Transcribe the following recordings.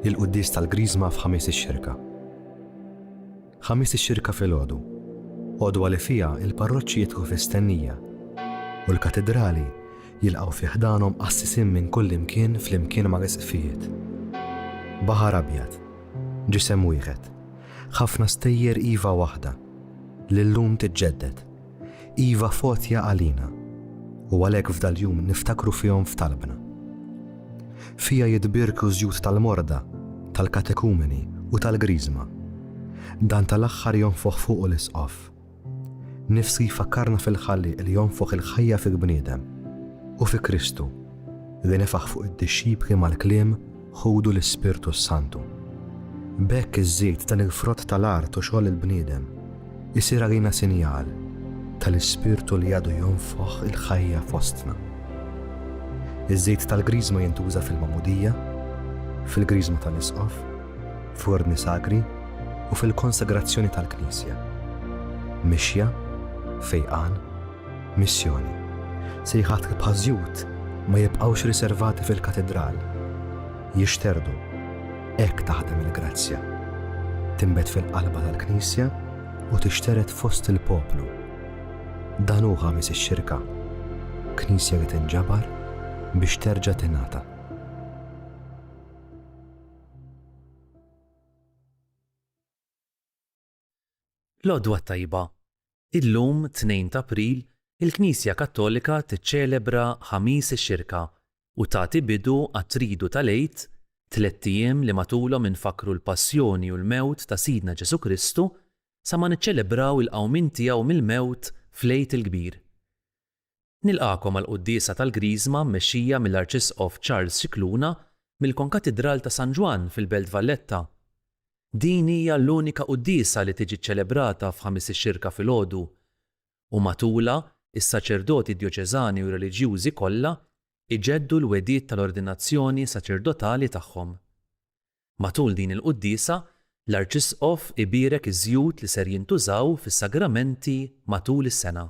il-Qudies tal-Griżma f'Ħamis ix-Xirka. Ħamis ix-Xirka filgħodu, għodwa li fiha il-parroċċi jidħlu fl-istennija u l-katedrali jilqgħu fi ħdanhom qassisin minn kull imkien flimkien ma' resqifijiet. Baħar abjad, ġisem wieħed, ħafna stejjer iva waħda li llum tiġġedded, iva fotja għalina u għalhekk f'dal-jum niftakru fihom f'talbna. Fija jitbirku żjud tal-morda, tal-katekumeni u tal-Griżma. Dan tal-aħħar jonfoħ fuq l-isqof. Nifsi jfakkarna fil-ħalli li jonfoħ il-ħajja fil-bniedem u fi Kristu li nefaħ fuq id-dixxibri mal-kliem ħudu l-Ispirtu Santu. Bekk iż-żejt dan il-frott tal-art u xogħol il-bniedem isir għalina sinjal tal-Ispirtu li għadu jonfoħ il-ħajja fostna. Iż-żejt tal-Griżma jintuża fil-Magħmudija, fil-Griżma tal-Isqof, f'ordni sagri u fil-konsagrazzjoni tal-Knisja. Mixja, fejqan, missjoni. Sejħat bħażjut ma jibqgħux riservati fil-katedral. Jixterdu, hekk taħdem il-grazzja. Timbet fil-qalba tal-Knisja u tixteret fost il-poplu. Dan hu ħamis ix-Xirka, Knisja li tinġabar biex terġa' tingħata. L-għodwa tajba. Illum 2 ta' April il-Knisja Kattolika tiċċelebra ħamis ix-Xirka u tagħti bidu għat-tridu tal-Għid 3 ijiem li matulhom infakru l-passjoni u l-mewt ta' Sidna Ġesu Kristu sa ma niċċelebraw il-qawmin tiegħu mill-mewt fl-Għid il-Kbir. Nilqakom għall-Quddiesa tal-Griżma mmexxija mill-Arċisqof Charles Scicluna mill-Konkatedral ta' San Ġwan fil-Belt Valletta. Din hija l-unika quddiesa li tiġi ċċelebrata f'ħamis ix-Xirka filgħodu u matula is-saċerdoti djoċeżani u reliġjużi kollha iġeddu l-wedied tal-ordinazzjoni saċerdotali tagħhom. Matul din il-quddiesa, l-Arċisqof ibierek iż-żjud li ser jintużaw fis-sagramenti matul is-sena.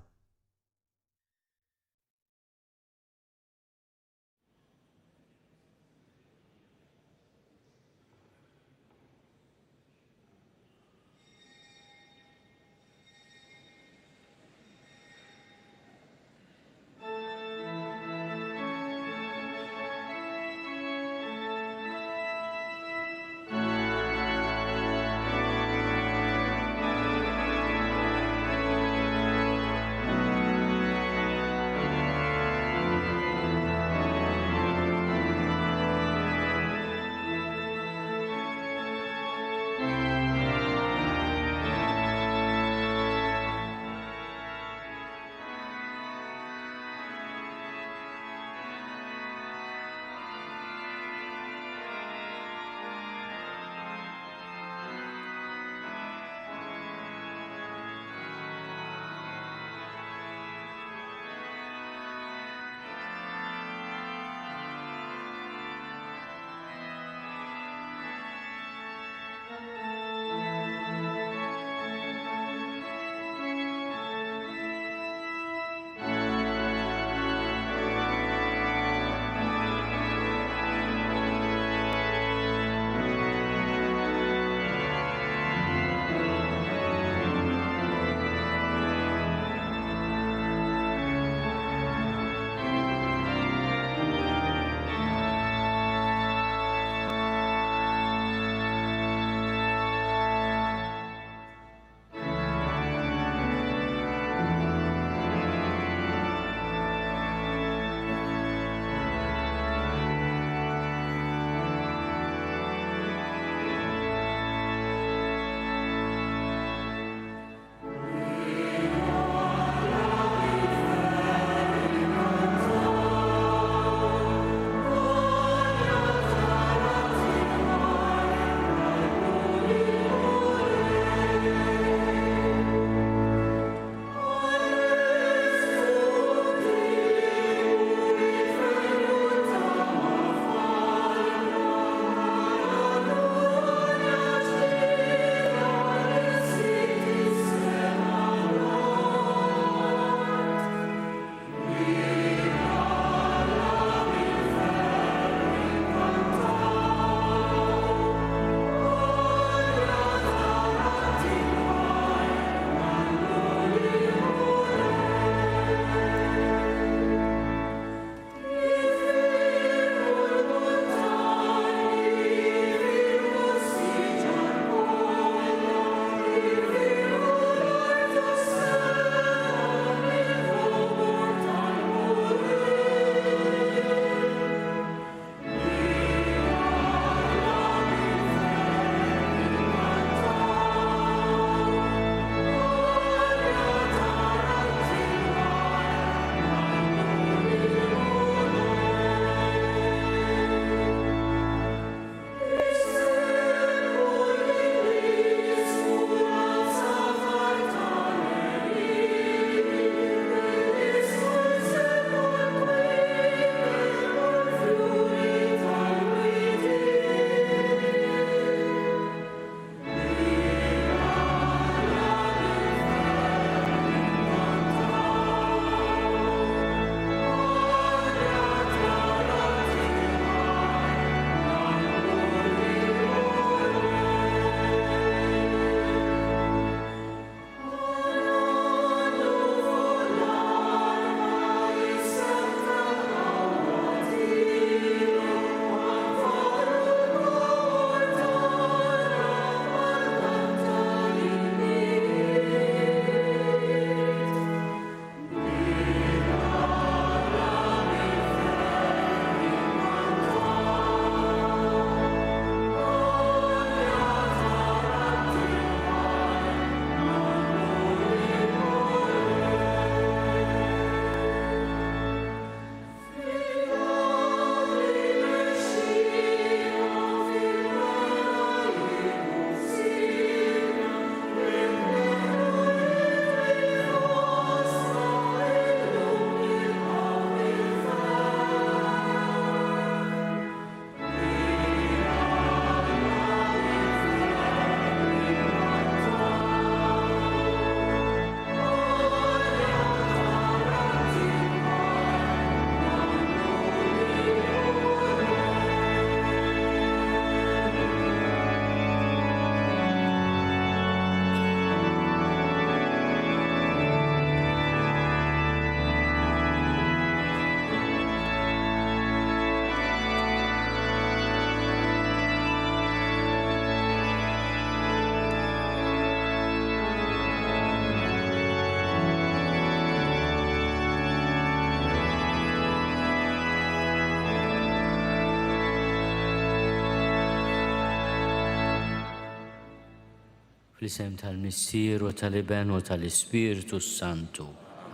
Fl-isem tal-Missier u tal-Iben u tal-Ispiritu Santu.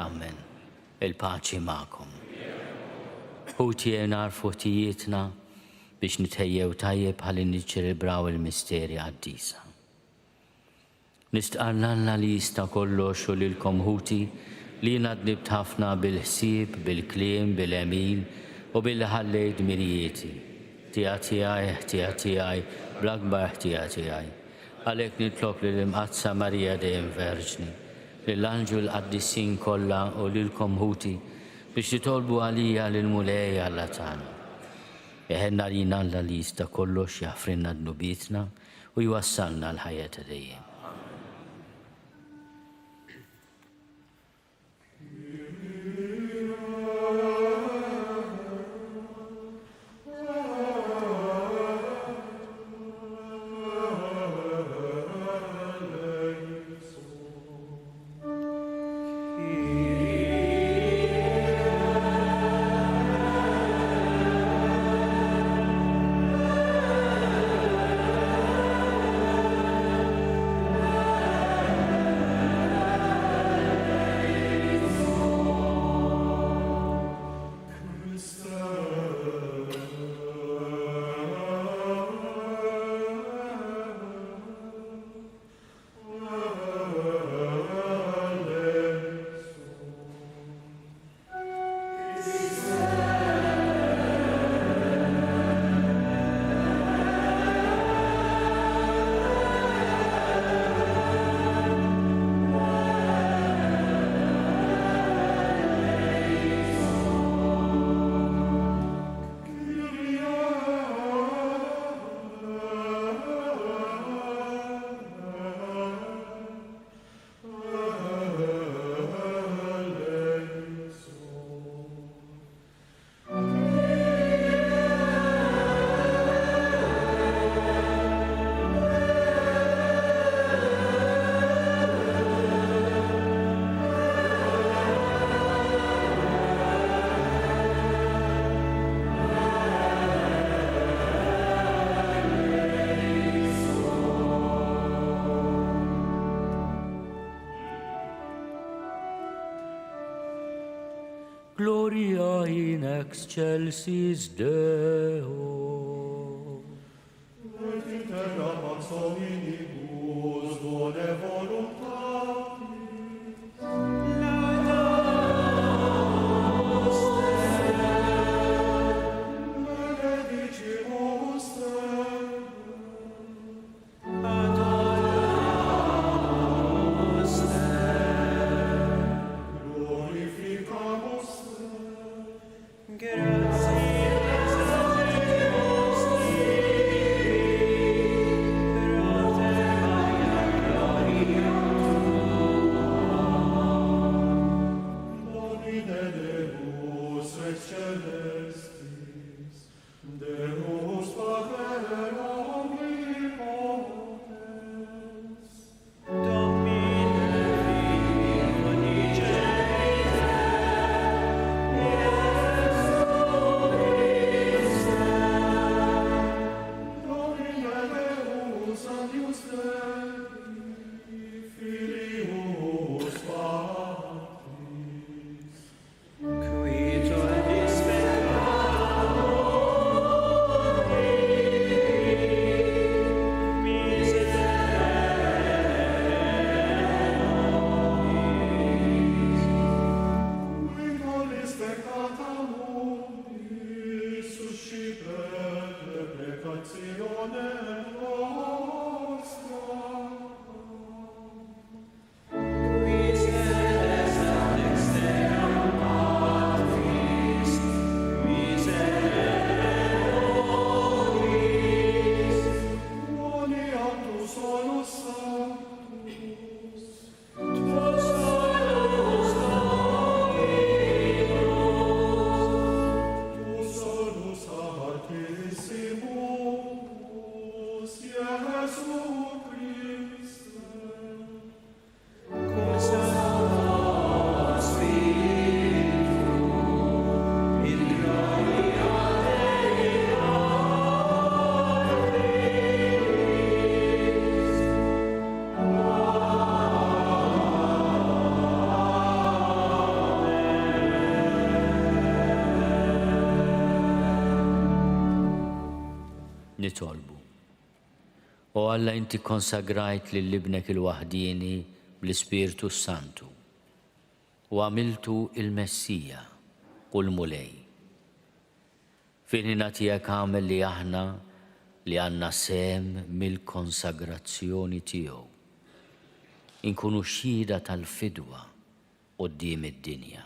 Amen. Il-paċi ma'kom. Ħuti narfu ħtijietna biex nitħejjew tajjeb ħalli niċċelebraw il-misteri għaddisa. Nistqarlanna li jista' kollox u lilkom ħuti li nadnibt ħafna bil-ħsieb, bil-kliem, bil-emin u bil-ħallejt mirijieti. Tiegħi, bl-akbar tiegħi. Għalhekk nitlob lill-imqazza Marija dejjem Verġni, lill-anġu l-qaddissin kollha u lilkom ħuti biex titolbu għalija lill-mulej Alla tagħna. Eħenna lina Alla li jista' kollox jaħfrinna dnubietna u jwassalna l-ħajja ta' dejjem. Gloria in excelsis Deo. Et in terra pax hominibus bone voluntatis. Laudamus Te. Benedicimus Te. Adoramus Te. Glorificamus Te. Gratias nitolbu. U Alla inti konsagrajt lill-ibnek il-waħdini bl-Ispirtu Santu u għamiltu il-Messija u l-mulej. Fini natijak għamel li aħna li għanna sem mill-konsagrazzjoni tiegħu inkunu xhieda tal-fidwa qudiem id-dinja.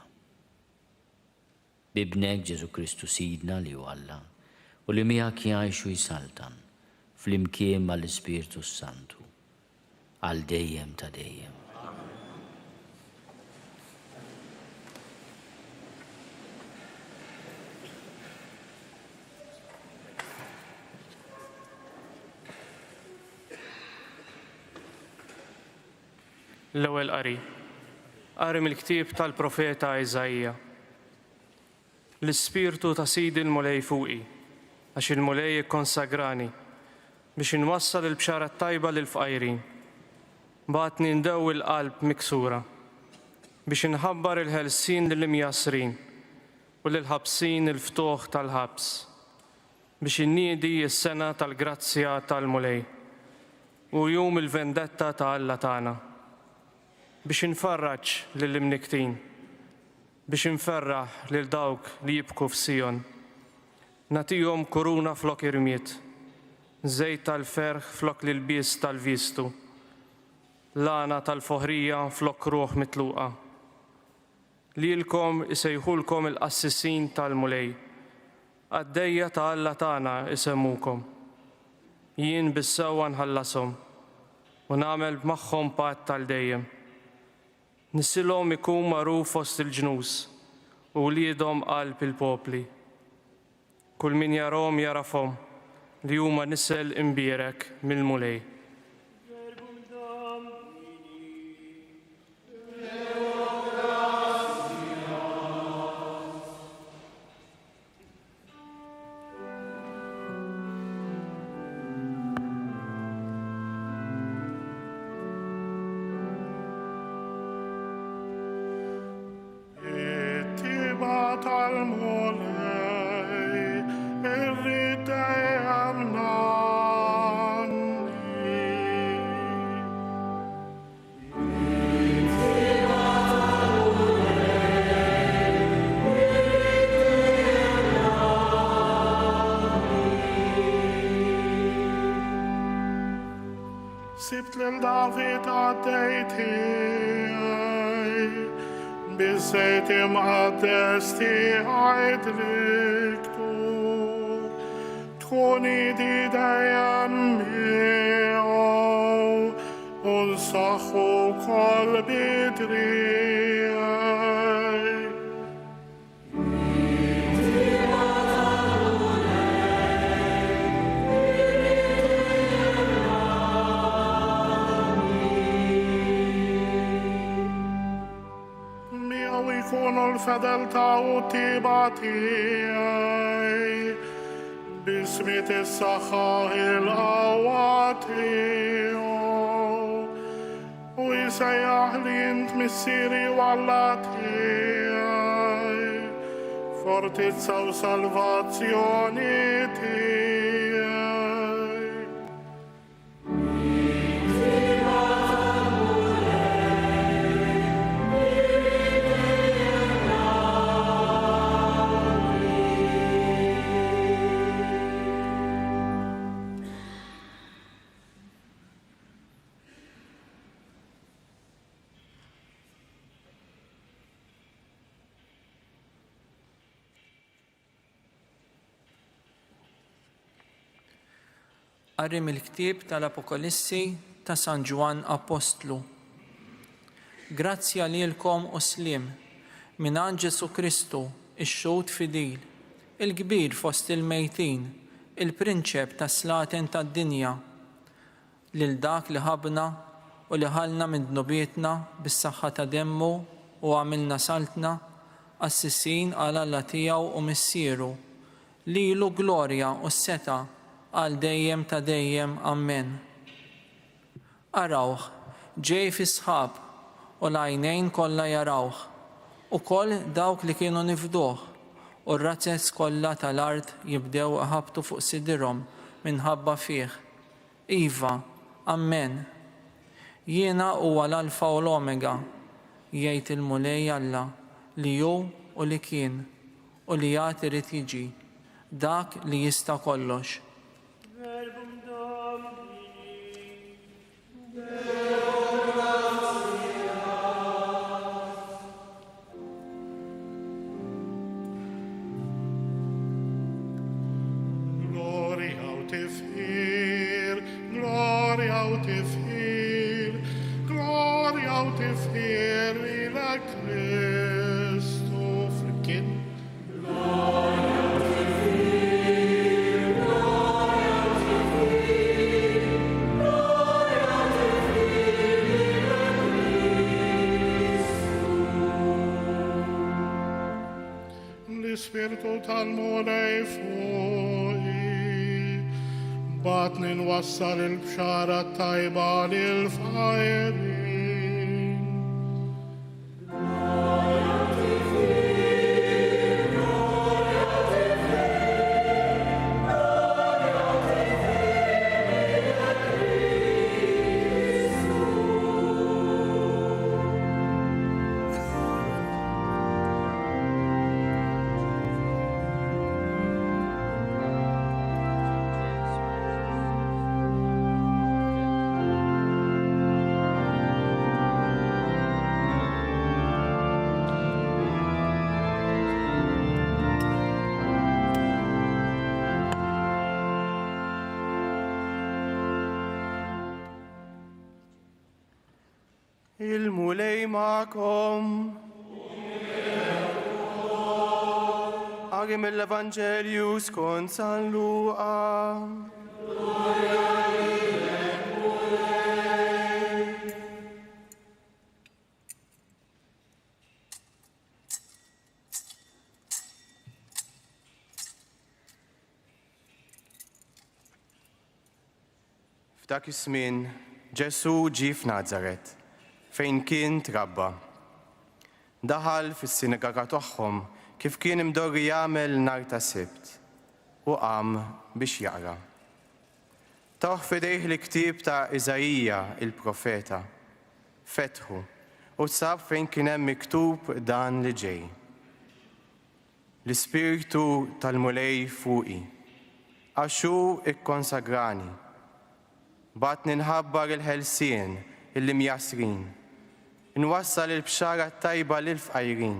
Bibnek Ġesu Kristu Sidna li hu Alla u li miegħek jgħixu jsaltan fl-imkien mal-Ispirtu Santu għal dejjem ta' dejjem. L-ewwel qari mill-ktieb tal-Profeta Iżajja. L-Ispirtu ta' Sidi l-mulej fuqi, għax il-mulej ikkonsagrani biex inwassal il-bxara tajba lil-fqajrin. Bagħatni ndew il-qalb miksura biex inħabbar il-ħelsien lill-imjasrin u lil-ħabsin il-ftuħ tal-ħabs biex inniedi s-sena tal-grazzja tal-mulej u jum il-vendetta ta' Alla tagħna biex infarraġ lill-imniktin, biex inferraħ lil dawk li jibku f'Sion. Natihom kuruna flok irmiet, żejt tal-ferħ flok l-ilbies tal-vistu, lana tal-foħrija flok ruħ mitluqa. Lilkom isejħulkom il-qassisin tal-mulej, għaddejja ta' Alla tagħna isemmukom. Jien bis-sewwa nħallasom u nagħmel magħhom patt tal-dejjem. Nisilhom ikun magħruf fost il-ġnus u wliedhom qalb il-popli. Kull min jarahom jarafhom li huma nisel imbierek mill-mulej. Sibt l-David għaddejt bizzejt imqaddes tiegħi driktu, tkuni di dejjem miegħu u nsaħħu qalbi driegħi. Kunu l-fedelta u tiba tiegħi bismit is-saħħa il-qawwa tiegħu u jsejjaħ li int missieri u Alla tiegħi, fortizza u salvazzjoni tiegħi. Qari mill-ktieb tal-Apokalissi ta' San Ġwan Apostlu. Grazzja lilkom u slim minn Ġesu Kristu, ix-xut fidil, il-kbir fost il-mejtin, il-prinċep ta' slaten tad-dinja, lil dak li ħabna u li ħalna minn dnubietna bis-saħħa ta' demmu u għamilna saltna, assissin għal Alla tiegħu u missieru, lilu glorja u seta' għal dejjem ta' dejjem, amen. Arawh, ġej fi sħab u l-għajnejn kollha jarawh, ukoll dawk li kienu nifduh u r-razzezz kollha tal-art jibdew iħabtu fuq sidirhom minħabba fih. Iva, Amen. Jiena huwa l-Alfa u l-Omega, jgħid il-Mulej Alla li hu u li kien u li jagħti irid jiġi, dak li jista' kollox. L-Ispirtu tal-Mulej fuqi, batni nwassal il-bxara tajba lil-fajrin. Il-Mulej ma'kom. Għagim l-Evanġelju skont San Luqa. F'dak iż-żmien Ġesu ġie f'Nażaret, fejn kien trabba. Daħal fis-sinagoga tagħhom kif kien imdorri jagħmel nhar ta' Sibt u qam biex jaqra. Taħ f'idejh l-ktieb ta' Iżajija il-profeta, fetħu u sab fejn kien hemm miktub dan li ġej. L-Ispirtu tal-Mulej fuqi, għax hu ikkonsagrani, batni nħabbar il-ħelsien illi mjasrin, nwassal il-bxara tajba lil-fqajrin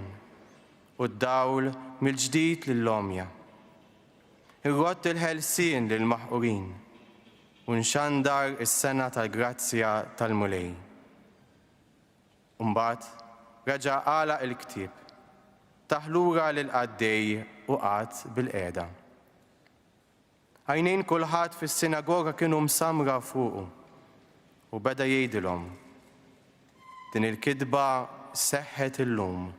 u d-dawl mill-ġdid lill-omja. Irrott il-ħelsien lil-maħqurin u nxandar is-sena tal-grazzja tal-Mulej. Mbagħad raġa' għalaq il-ktieb, taħlura lil-qaddej u qatt bil-qiegħda. Għajnejn kulħadd fis-sinagoga kienu msamra fuqu u beda jgħidilhom: din il-kidba seħħet illum,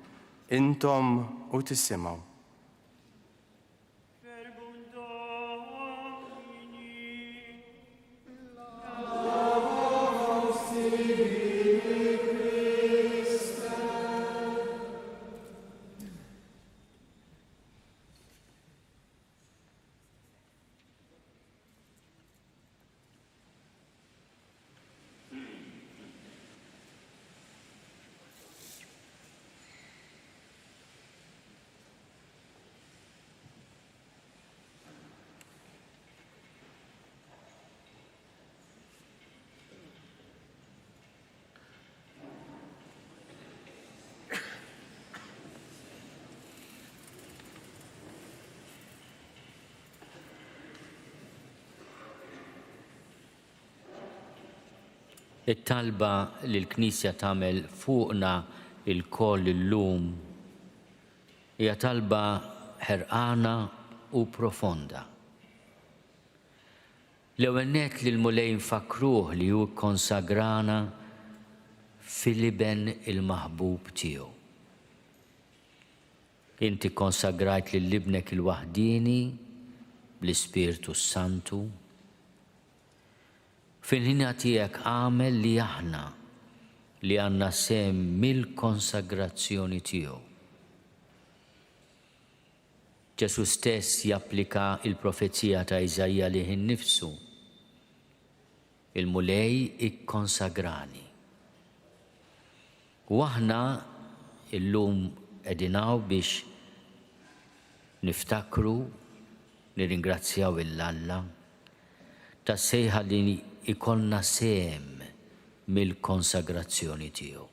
intom u tissimgħu. it-talba li l-Knisja tagħmel fuqna il-koll illum hija talba ħerqana u profonda. L-ewwel nett li l-Mulej nfakruh li hu konsagrana fil-iben il-maħbub tiegħu. Inti konsagrajt lil-ibnek il-waħdini bl-Ispirtu Santu. Fil-ħina tiegħek għamel li aħna li għandna sehem mill-konsagrazzjoni tiegħu Ġesu stess japplika il-profezija ta' Iżajja lih innifsu. Il-mulej ikkonsagrani. U aħna illum edinaw biex niftakru, nirringrazzjaw il-Alla ta' sejħa li ikollna sem mill-konsagrazzjoni tiegħu.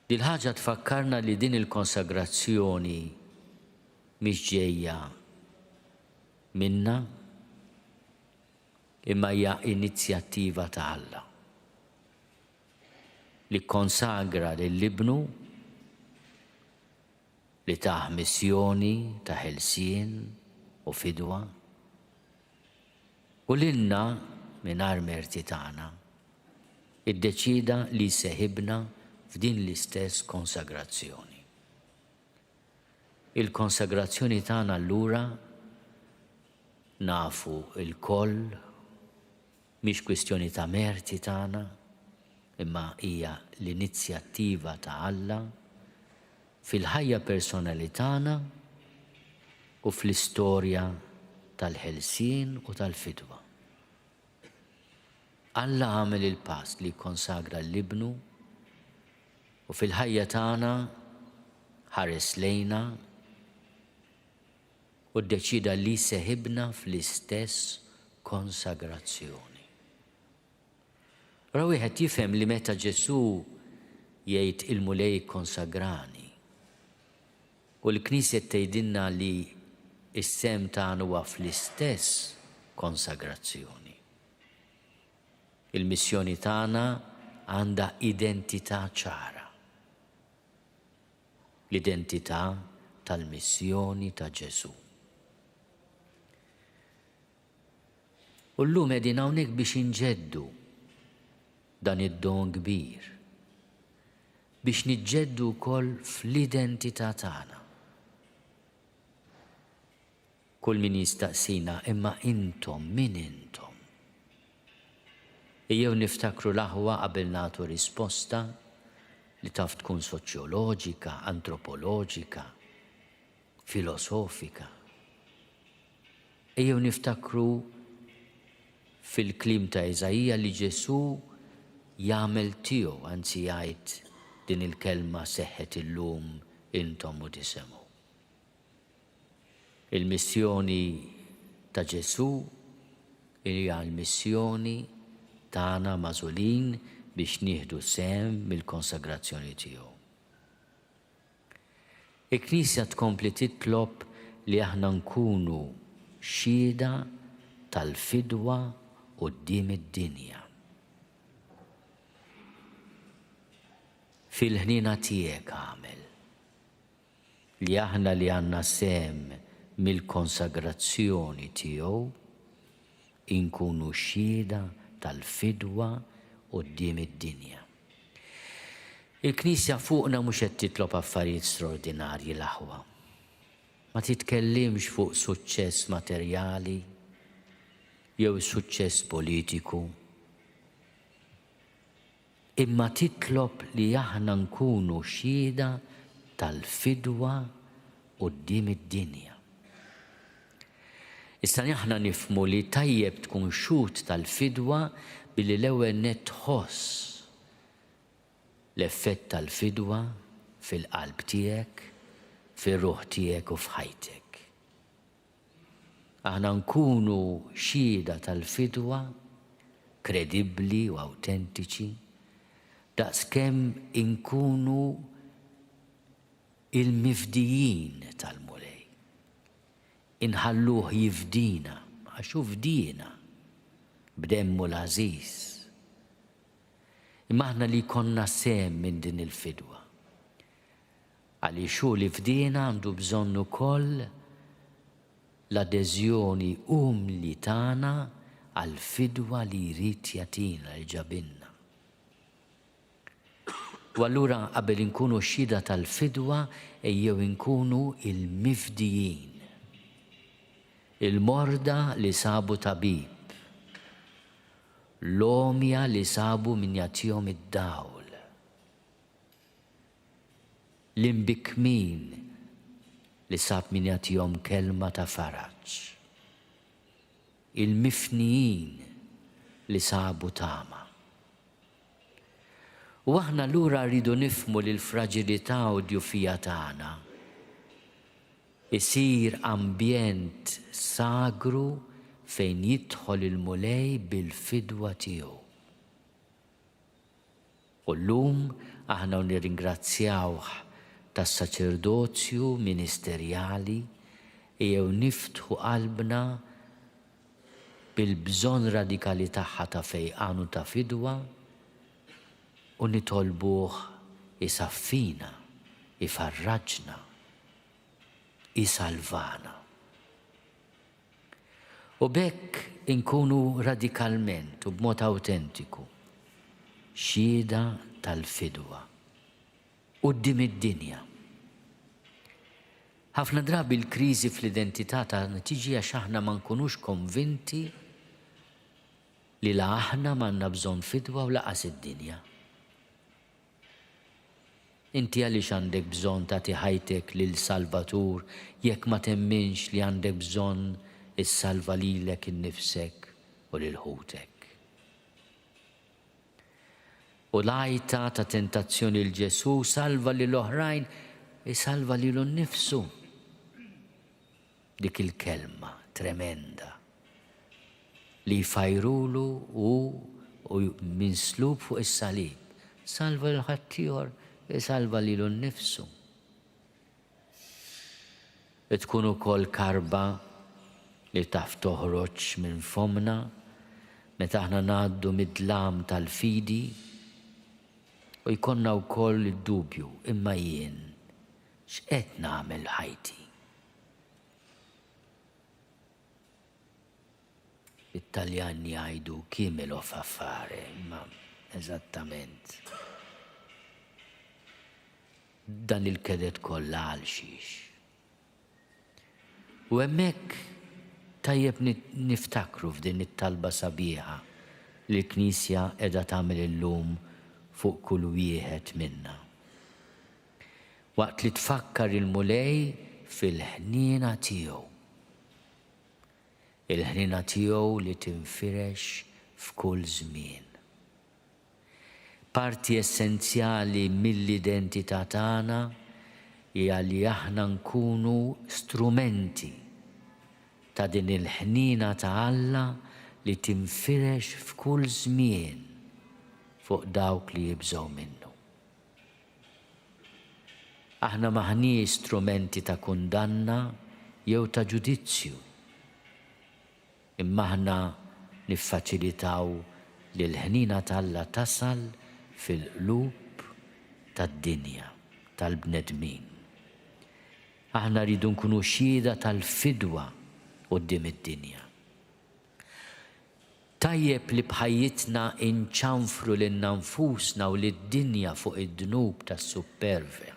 Dil-ħaġa tfakkarna li din il-konsagrazzjoni mhix ġejja minna, imma hija inizjattiva ta' Alla li konsagra lill-Ibnu li taħ missjoni ta' ħelsien u fidwa u lilna mingħajr merti tagħna iddeċida li seħibna f'din l-istess konsagrazzjoni. Il-konsagrazzjoni tagħna allura nafu il-koll mhix kwistjoni ta' merti tagħna, imma hija l-inizjattiva ta' Alla fil-ħajja personali tagħna u fl-istorja tal-ħelsien u tal-fidwa. Alla għamel il-pass li konsagra l-Ibnu u fil-ħajja tagħna ħares lejna u ddeċida li seħibna fl-istess konsagrazzjoni. Ra wieħed jifhem li meta Ġesu jgħid il-mulej konsagrani u l-Knisja tgħidilna li s-sem tagħna huwa fl-istess konsagrazzjoni. Il-missjoni tagħna għandha identità ċara. L-identità tal-missjoni ta' Ġesu. U llum qegħdin hawnhekk biex inġeddu dan id-don kbir, biex niġġeddu wkoll fl-identità tagħna. Kull min jistaqsina, imma intom, min intom? Ejjew niftakru l-aħwa qabel nagħtu risposta li taf tkun soċjoloġika, antropoloġika, filosofika. Ejjew niftakru fil-klim ta' Iżajja li Ġesu jagħmel tiegħu, anzi jgħid din il-kelma seħħet illum intom u tisemgħu. Il-missjoni ta' Ġesu hija l-missjoni tagħna magħżulin biex nieħdu sehem mill-konsagrazzjoni tiegħu. Il-Knisja tkompli titlob li aħna nkunu xhieda tal-fidwa quddiem id-dinja. Fil-ħnina tiegħek għamel li aħna li għandna sehem mill-konsagrazzjoni tiegħu inkunu xhieda tal-fidwa quddiem id-dinja. Il-Knisja fuqna mhux qed titlob affarijiet straordinarji l-aħwa. Ma titkellimx fuq suċċess materjali jew suċċess politiku. Imma titlob li aħna nkunu xhieda tal-fidwa quddiem id-dinja. Issa aħna nifhmu li tajjeb tkun xhud tal-fidwa billi l-ewwel nett tħoss l-effett tal-fidwa fil-qalb tiegħek, fir-ruħ tiegħek u f'ħajtek. Aħna nkunu xhieda tal-fidwa kredibbli u awtentiċi daqskemm inkunu il-mifdijin tal-mulej. Inħalluh jifdina, għaxu fdina b'demmu l-għażiż. Imma aħna li konna sehem minn din il-fidwa. Għaliex hu li fdina għandu bżonn ukoll l-adeżjoni umli tagħna għall-fidwa li jrid jagħtina li ġabinna. U allura qabel inkunu xhieda tal-fidwa ejjew inkunu il-mifdijin. Il-morda li sabu tabib, l-omja li sabu min jagħtihom id-dawl, l-imbikmin li sab min jagħtihom kelma ta' faraġġ, il-mifnijin li sabu tama. U aħna lura rridu nifmu li l-fraġilità u d-djufija tagħna isir ambjent sagru fejn jidħol il-mulej bil-fidwa tiegħu. U llum aħna nirringrazzjawh tas-saċerdozju ministerjali jew niftħu qalbna bil-bżonn radikali tagħha ta' fejqan u ta' fidwa u nitolbuh isaffina, ifarraġna, isalvana. U bekk inkunu radikalment u b'mod awtentiku xhieda tal-fidwa quddiem id-dinja. Ħafna drabi l-kriżi fl-identità tagħna tiġi għax aħna ma nkunux konvinti li la aħna m'għandna bżonn fidwa u laqas id-dinja. Inti għaliex għandek bżonn tagħti ħajtek lil Salvatur jekk ma temminx li għandek bżonn issalva lilek innifsek u lil ħutek. U l-għajta ta' tentazzjoni l-Ġesu salva lil oħrajn isalva lilu nnifsu. Dik il-kelma tremenda li jfajrulu u minslub fuq is-salib. Salva l-ħaddieħor isalva lilu nnifsu. Tkun ukoll karba li taf toħroġ minn fomna meta aħna ngħaddu mid-dlam tal-fidi u jkollna wkoll id-dubju imma jien x'qed nagħmel ħajti. It-Taljani jgħidu kimelo f'affare, imma eżattament. Dan il-kedet kollha għal xiex. U hemmhekk tajjeb niftakru f'din it-talba sabiħa li l-Knisja qiegħda tagħmel illum fuq kull wieħed minna. Waqt li tfakkar il-mulej fil-ħniena tiegħu. Il-ħniena tiegħu li tinfirex f'kull żmien. Parti essenzjali mill-identità tagħna hija li aħna nkunu strumenti ta' din il-ħniena ta' Alla li tinfirex f'kull żmien fuq dawk li jibżgħu minnu. Aħna maħniex strumenti ta' kundanna jew ta' ġudizzju, imma aħna niffaċilitaw li l-ħniena ta' Alla tasal fil-qlub tad-dinja, tal-bnedmin. Aħna rridu nkunu xhieda tal-fidwa quddiem id-dinja. Tajjeb li bħajjitna inċanfru lilna nfusna u lid-dinja fuq id-dnub tas-supervja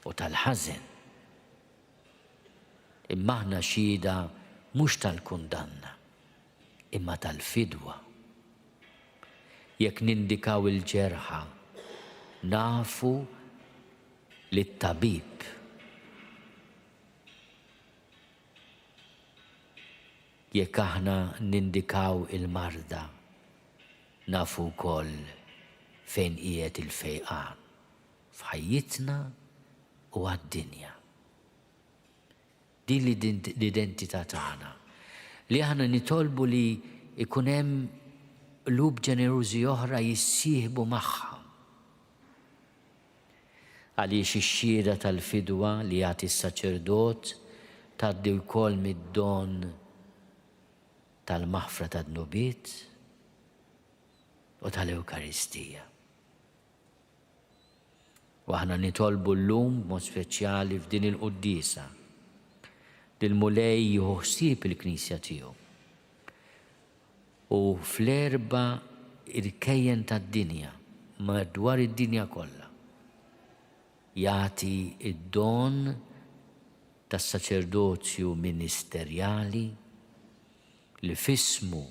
u tal-ħażen. Imma aħna xhieda mhux tal-kundanna, imma tal-fidwa. Jekk nindikaw il-ġerħa, nafu li t-tabib jekk aħna nindikaw il-marda, nafu wkoll fejn qiegħed il-fejqan f'ħajjitna u għad-dinja. Din l-identità tagħna li aħna nitolbu li ikun hemm qlub ġenerużi oħra jissieħbu magħha. Għaliex ix-xhieda tal-fidwa li jagħti s-saċerdot tgħaddi wkoll mid-don tal-maħfra tad-nubiet u tal-Ewkaristija. U aħna nitolbu llum mod speċjali f'din il-qudiesa lill-mulej jieħu ħsieb il-Knisja tiegħu. U fl-erba' irkejjen tad-dinja madwar id-dinja kollha jagħti id-don tas-saċerdozju ministerjali li fismu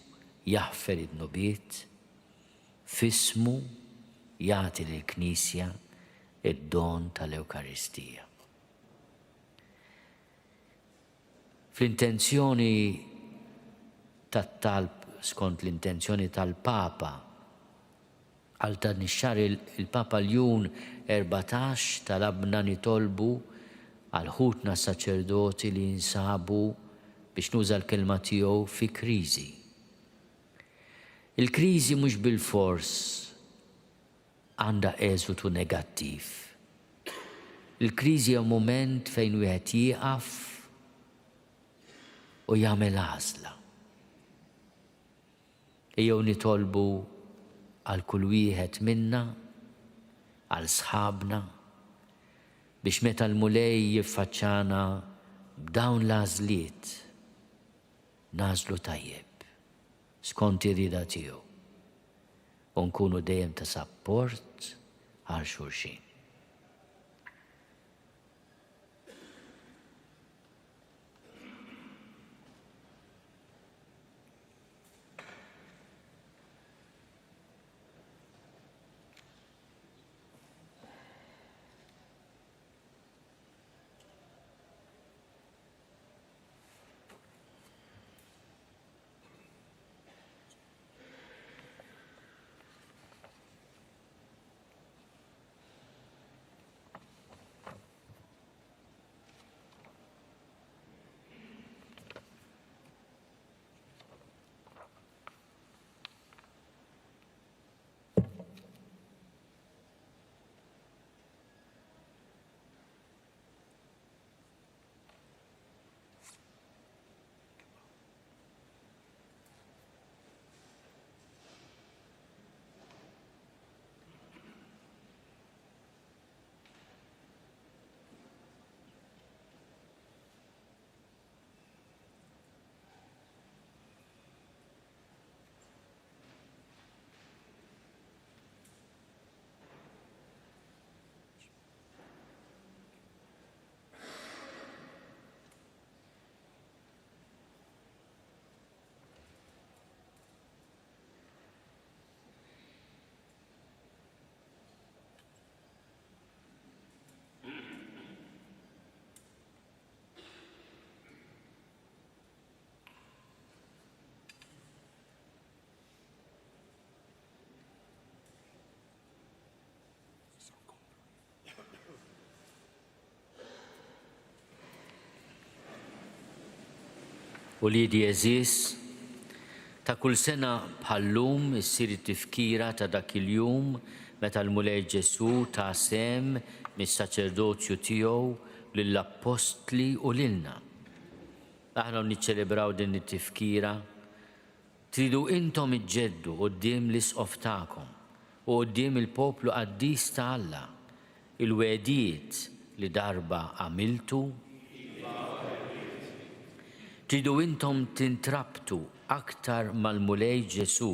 jaħfer id-nubiet, fismu jagħti lill-Knisja id-don tal-Ewkaristija. Fl-intenzjoni tat-talb, skont l-intenzjoni tal-Papa, għal dan ix-xahar il-Papa Ljun 14 talabna nitolbu għal ħutna saċerdoti li jinsabu biex nuża l-kelma tiegħu fi kriżi. Il-kriżi mhux bil-fors għandha eżutu negattiv. Il-kriżi hija mument fejn wieħed jieqaf u jagħmel għażla. Ejjew nitolbu għal kull wieħed minna, għal sħabna, biex meta l-mulej jiffaċċana b'dawn l-għażliet nażlu tajjeb, skont ir-rida tiegħu, u nkunu dejjem ta' sapport għal xulxin. U li eżis, ta' kull sena bħallum issir it-tifkira ta' dak il-jum meta l-Mulej Ġesu ta' sem mis-saċerdozju tiegħu lill-Apostli u lilna. Aħna niċċelebraw din it-tifkira, tridu intom iġġeddu quddiem l-isqof tagħkom u quddiem il-poplu qaddis ta' Alla il-wedijiet li darba għamiltu. Tridu intom tintrabtu aktar mal-Mulej Ġesu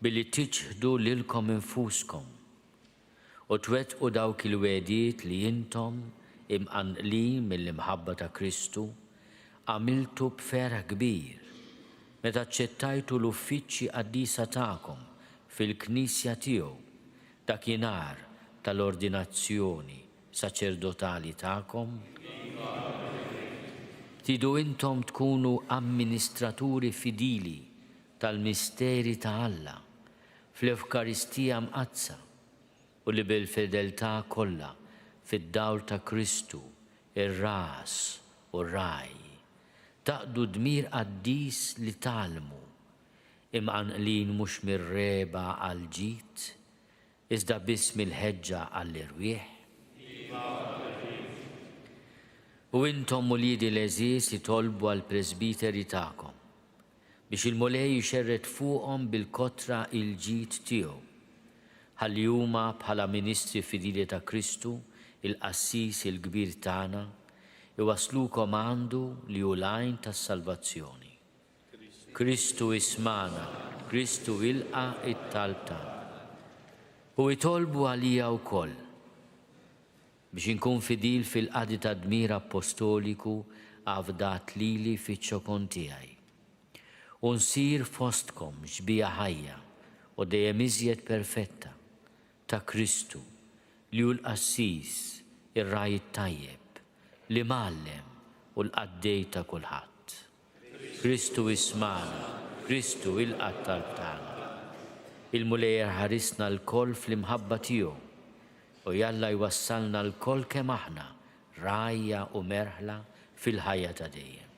billi tiġħdu lilkom infuskom u twettqu dawk il-wedijiet li intom imqanqlin mill-imħabba ta' Kristu għamiltu b'fera kbir meta aċċettajtu l-uffiċċji qaddisa tagħkom fil-Knisja tiegħu dakinhar tal-ordinazzjoni saċerdotali tagħkom. Tridu intom tkunu amministraturi fidili tal-misteri ta' Alla fl-Ewkaristija mqazza u li bil-fedeltà kollha fid-dawl ta' Kristu, ir-ras u r-raj. Taqdu dmir qaddis li talmu imqanqlin mhux mir-reba għall-ġid, iżda biss mill-ħeġġa għall-irwieħ. U intom muliedi l-eżiż jitolbu għall-presbiteri tagħkom biex il-Mulej jixerret fuqhom bil-kotra il-ġid tiegħu ħalli huma bħala ministri fidili ta' Kristu, il-qassis il-kbir tagħna, iwasslukom għandu li hu l-għajn tas-salvazzjoni. Kristu ismana, Kristu ilqa' it-talb tagħna. U jitolbu għalija wkoll biex inkun fidil fil-qadi ta' dmir apostoliku għafdat lili fiċ-ċokon tiegħi. U nsir fostkom ġbija ħajja u dejjem iżjed perfetta ta' Kristu li hu l-qassis, ir-raj tajjeb, li mallem u l-qaddej ta' kulħadd. Kristu ismana, Kristu il-qattal tagħna. Il-mulejjer ħarisna l-koll fl-imħabba tiegħu u jalla jwassalna l-koll kemm aħna rajja u merħla fil-ħajja ta' dejjem.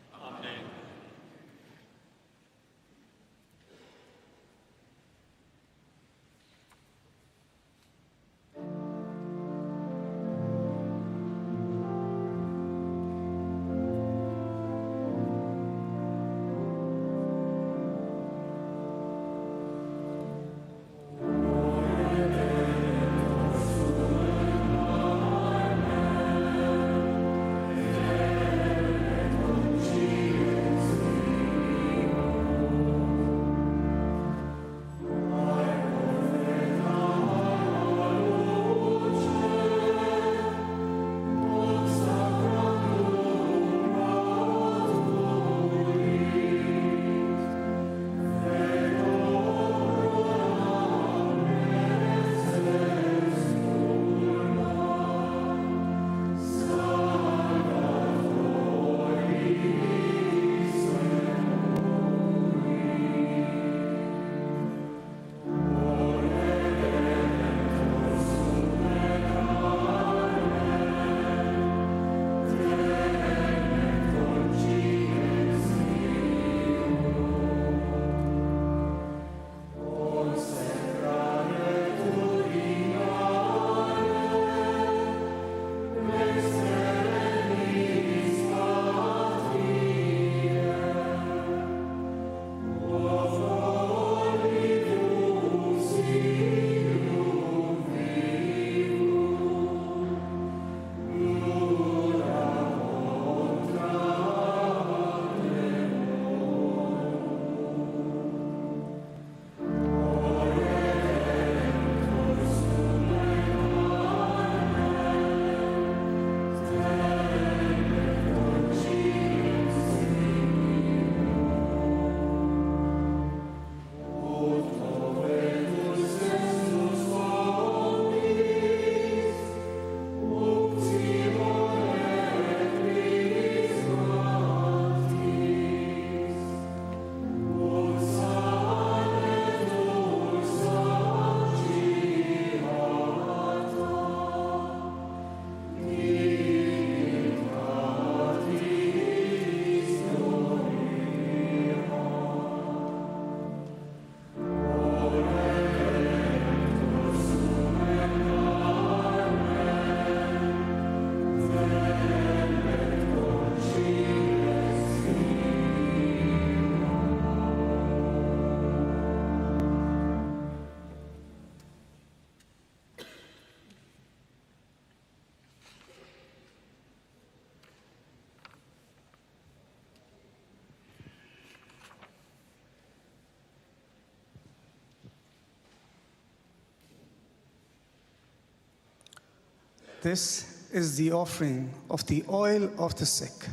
This is the offering of the oil of the sick.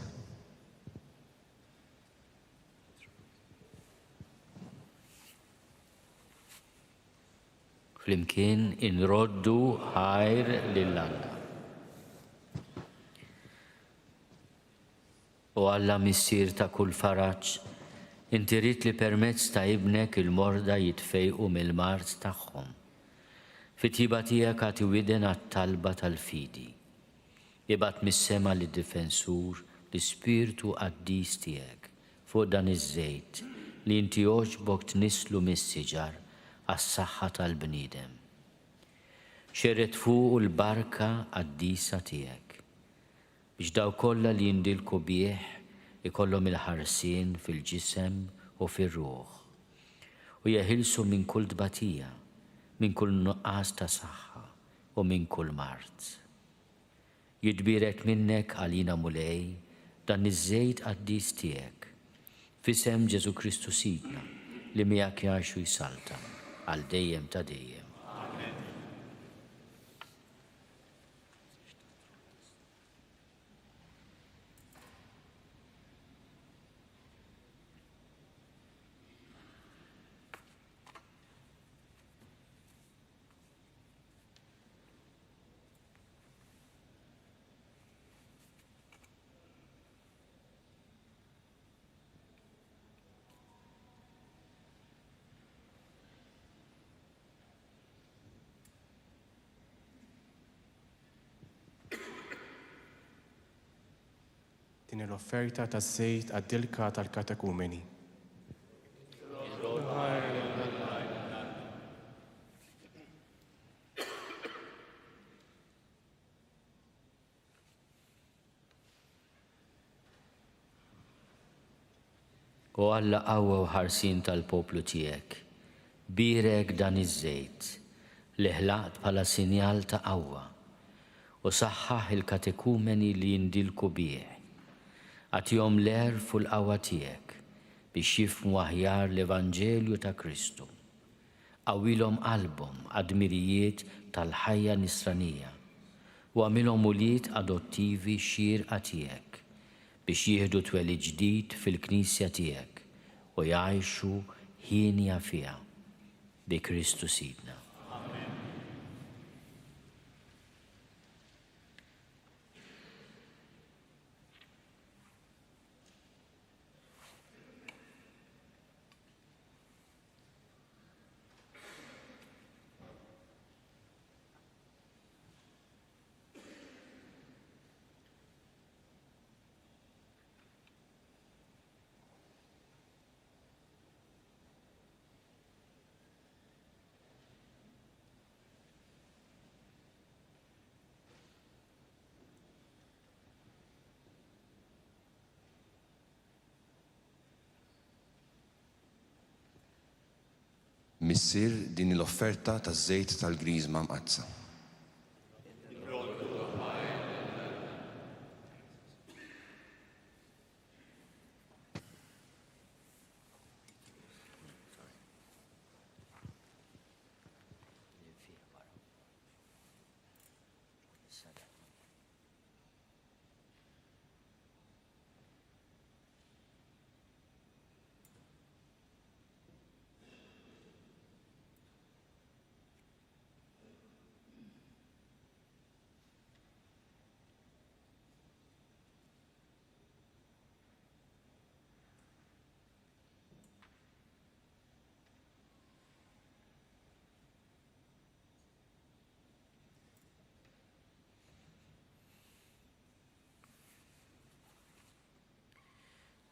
Flimkien inroddu ħajr lill-Alla. U Alla missier ta' kull faraġġ, inti rid li permezz ta' ibnek il-morda jitfejqu mill-mart tagħhom. Fit-tjiba tiegħek għati widen għat-talba tal-fidi. Ibgħat mis-sema lid-difensur l-Ispirtu Qaddis tiegħek fuq dan iż-żejt li inti jogħġbok tniżlu mis-siġar għas-saħħa tal-bniedem. Xerret fuq l-barka qaddisa tiegħek biex daw kollha li jindilku bih ikollhom il-ħarsien fil-ġisem u fir-ruħ u jeħilsu minn kull tbatija, minn kull nuqqas ta' saħħa u minn kull mart. Jitbirek minnek għalina mulej dan iż-żejt qaddis tiegħek f'isem Ġesu Kristu Sidna li miegħek jgħixu jsalta għal dejjem ta' dejjem. din l-offerta taż-żejt għad-dilka tal-katekumeni. U Alla qawwa u ħarsin tal-poplu tiegħek, birek dan iż-żejt li ħlaqt bħala sinjal ta' qawwa u saħħaħ il-katekumeni li jindilku bih. Għatihom l-erf u l-qawwa tiegħek biex jifhmu aħjar l-Evanġelju ta' Kristu. Qawwilhom qalbhom għad-dmirijiet tal-ħajja nisranija u għamilhom ulied adottivi xierqa tiegħek biex jieħdu twelli ġdid fil-Knisja tiegħek u jgħixu ħinja fiha bi Kristu Sidna. Missier din l-offerta taż-żejt tal-griżma mqazza.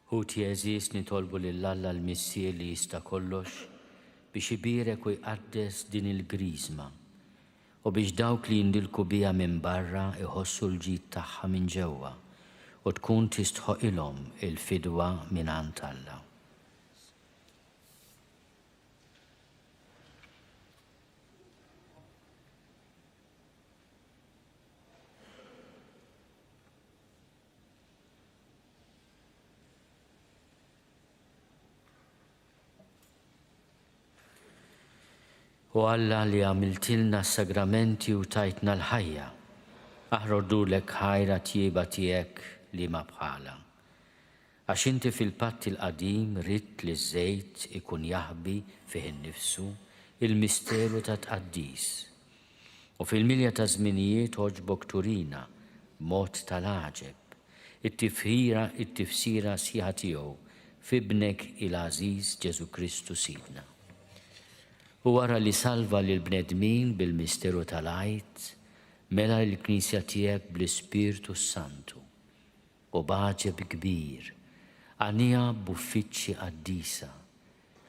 Ħut Jeżis nitolbu lill-Alla l-Missier li jista' kollox biex ibirek u jqaddes din il-griżma u biex dawk li jindilku biha minn barra iħossu l-ġid tagħha minn ġewwa u tkun tistħoqilhom il-fidwa mingħand Alla. U Alla li għamiltilna s-sagramenti u tajtna l-ħajja, aħrodulek ħajra tjieba tiegħek li ma bħala. Għax inti fil-patt il-qadim ridt li ż-żejt ikun jaħbi fih innifsu il-misteru ta' tqaddis. U fil-milja ta' żminijiet oġbok turina mod tal-għaġeb it-tifsira sħiħa tiegħu f'ibnek il-Għażiż Ġesu Kristu Sidna. U wara li salva lil bnedmin bil-misteru tal-għajt, mela l-Knisja tiegħek bl-Ispirtu Santu u b'għaġeb kbir għanija b'uffiċċji qaddisa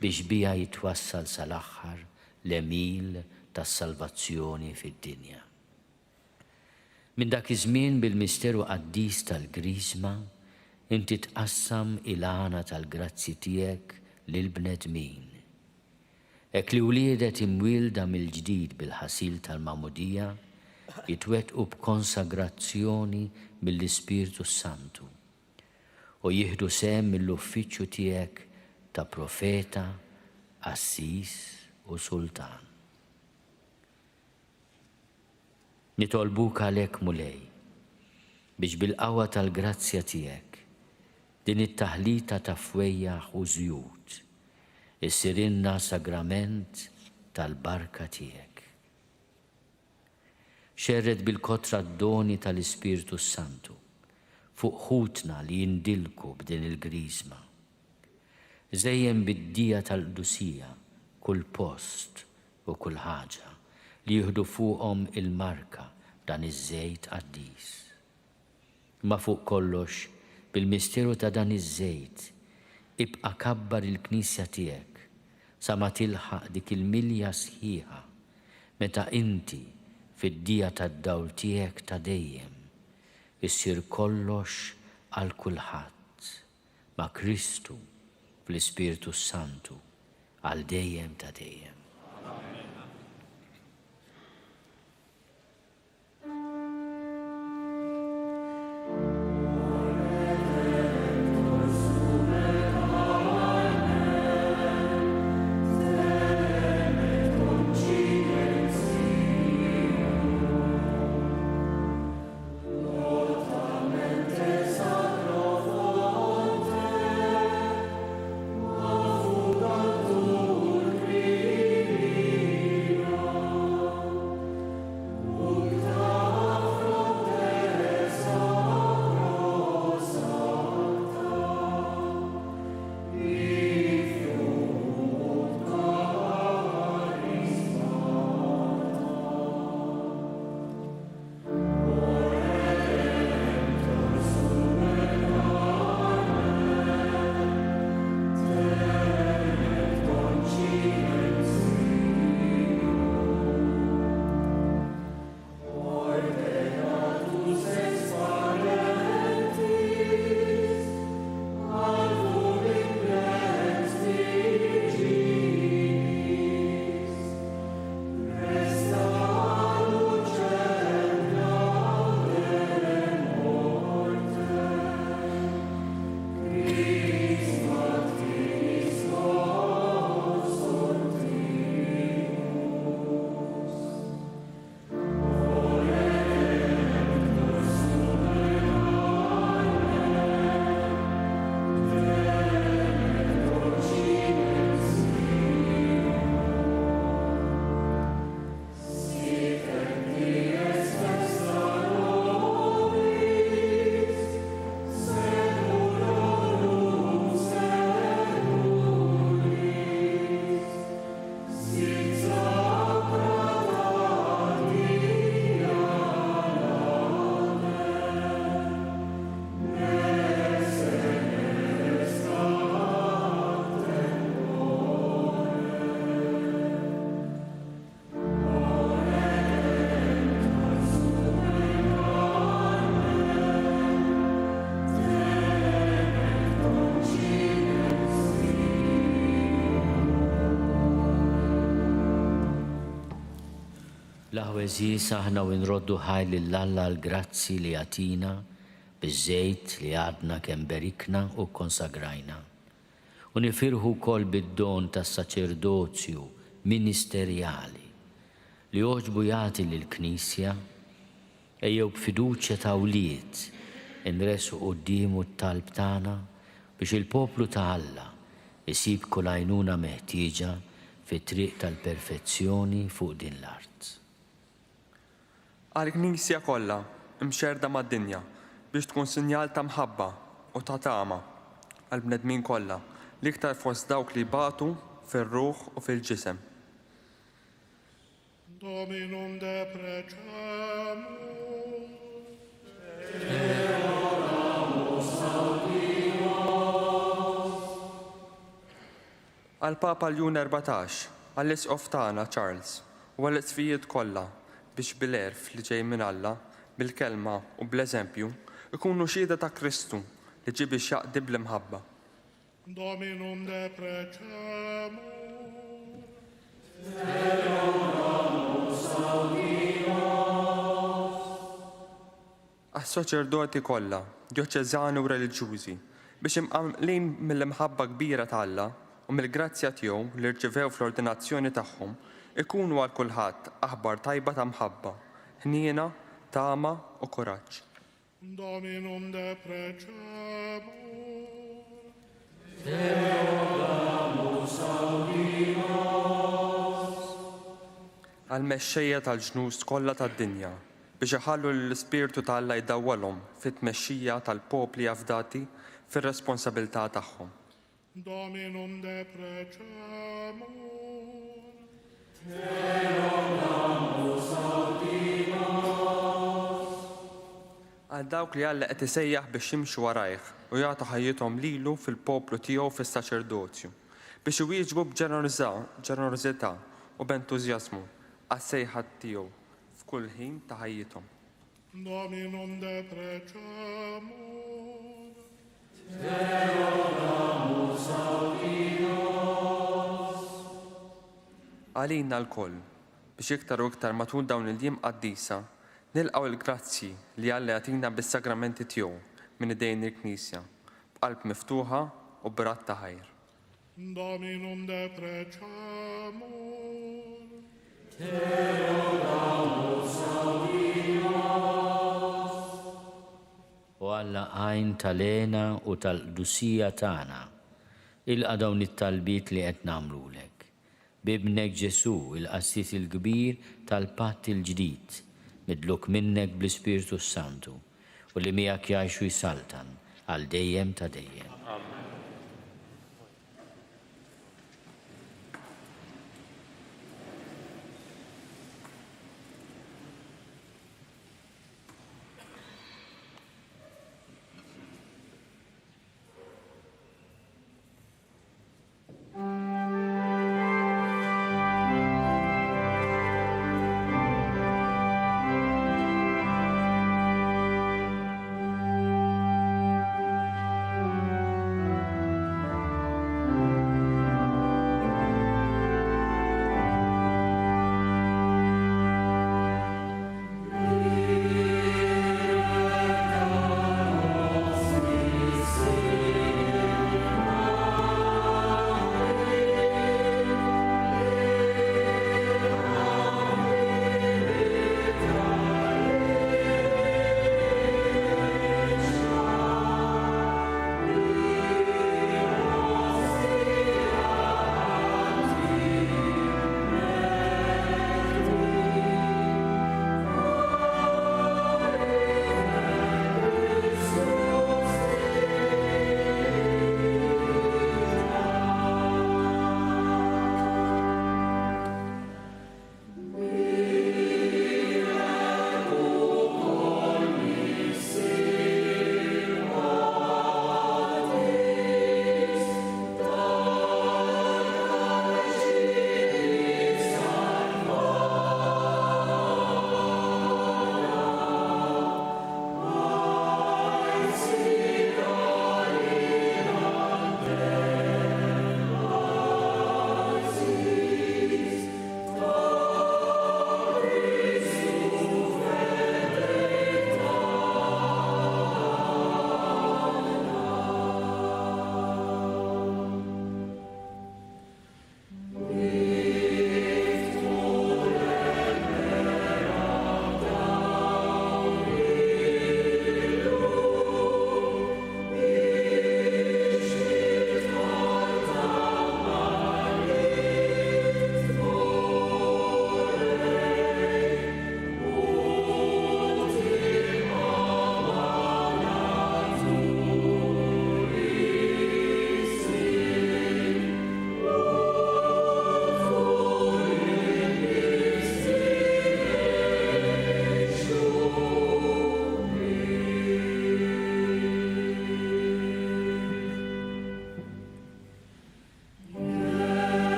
biex biha jitwassal sal-aħħar l-emil tas-salvazzjoni fid-dinja. Minn dak iż-żmien bil-misteru qaddis tal-griżma inti tqassam il-għana tal-grazzi tiegħek lil bnedmin. Ek li wliedet imwielda mill-ġdid bil-ħasil tal-Magħmudija jitwettqu b'konsagrazzjoni mill-Ispirtu Santu u jieħdu sehem mill-uffiċċju tiegħek ta' profeta, assis u sultan. Nitolbuk għalhekk mulej biex bil-qawwa tal-grazzja tiegħek din it-taħlita ta' fwejjaħ u żjud issirinna sagrament tal-barka tiegħek. Xerred bil-kotra d-doni tal-Ispirtu Santu fuq ħutna li jindilku b'din il-griżma. Żejjem bid-dija tal-qdusija kull post u kull ħaġa li jieħdu fuqhom il-marka dan iż-żejt qaddis. Ma fuq kollox bil-misteru ta' dan iż-żejt ibqa' kabbar il-Knisja tiegħek sa ma tilħaq dik il-milja sħiħa meta inti fid-dija tad-dawl tiegħek ta' dejjem issir kollox għal kulħadd ma' Kristu fl-Ispiritu Santu għal dejjem ta' dejjem. L-aħweżi saħna u nroddu ħajl l-Alla l-grazzi li għatina biż-żejt li għadna kemm berikna u konsagrajna. U nifirħu kol bid-don tas-saċerdozju ministerjali li oġbu jagħti lill-Knisja ejjew b'fiduċja ta' wlied inresqu qudiemu t-talb tagħna biex il-poplu ta' Alla isib kull għajnuna meħtieġa fit-triq tal-perfezzjoni fuq din l-art. Għal-Knisja kollha imxerda mad-dinja biex tkun sinjal ta' mħabba u ta' tama għall-bnedmin kollha l-iktar fost dawk li batu fir-ruħ u fil-ġisem. Dominum deprecamus. Għal-Papa Ljun 14, għall-Isqof tagħna Charles u għall-isfijiet kollha biex bil-erf li ġej minn Alla, bil-kelma u bl-eżempju, ikunu xhieda ta' Kristu li ġi biex jaqdib l-imħabba. Dominum deprecamus. Għas-saċerdoti kollha, djoċeżani u reliġjużi biex imqamlin mill-imħabba kbira ta' Alla u mill-grazzja tiegħu li rċevew fl-ordinazzjoni tagħhom ikunu għal kulħadd aħbar tajba ta' mħabba, ħniena, tama u kuraġġ. Dominum deprecamus. Għal-mexxejja tal-ġnus kollha tad-dinja biex iħallu l-Ispirtu ta' Alla jdawwalhom fit-tmexxija tal-popli afdati fir-responsabilità tagħhom. Dominum deprecamus. għal dawk li Alla qed isejjaħ biex jimxu warajh u jagħtu ħajjithom lilu fil-poplu tiegħu fis-saċerdozju biex iwieġbu b'ġenerożità u b'entużjażmu għas-sejħa tiegħu f'kull ħin ta' ħajjithom. Dominum deprecamur. Għalina l-koll biex iktar u iktar matul dawn il-jiem qaddisa nilqgħu l-grazzi li Alla jagħtina bis-sagramenti tiegħu minn idejn il-Knisja b'qalb miftuħa u b'rat ta' ħajr. Dominum deprecamur. U Alla għajn tal-ena u tal-qdusija tagħna ilqa' dawn it-talbiet li qed nagħmlulek. Bibnek Ġesu il-qassis il-kbir tal-patt il-ġdid, midluk minnek bl-Ispiritu Santu u li miegħek jgħixu jsaltan għal dejjem ta' dejjem.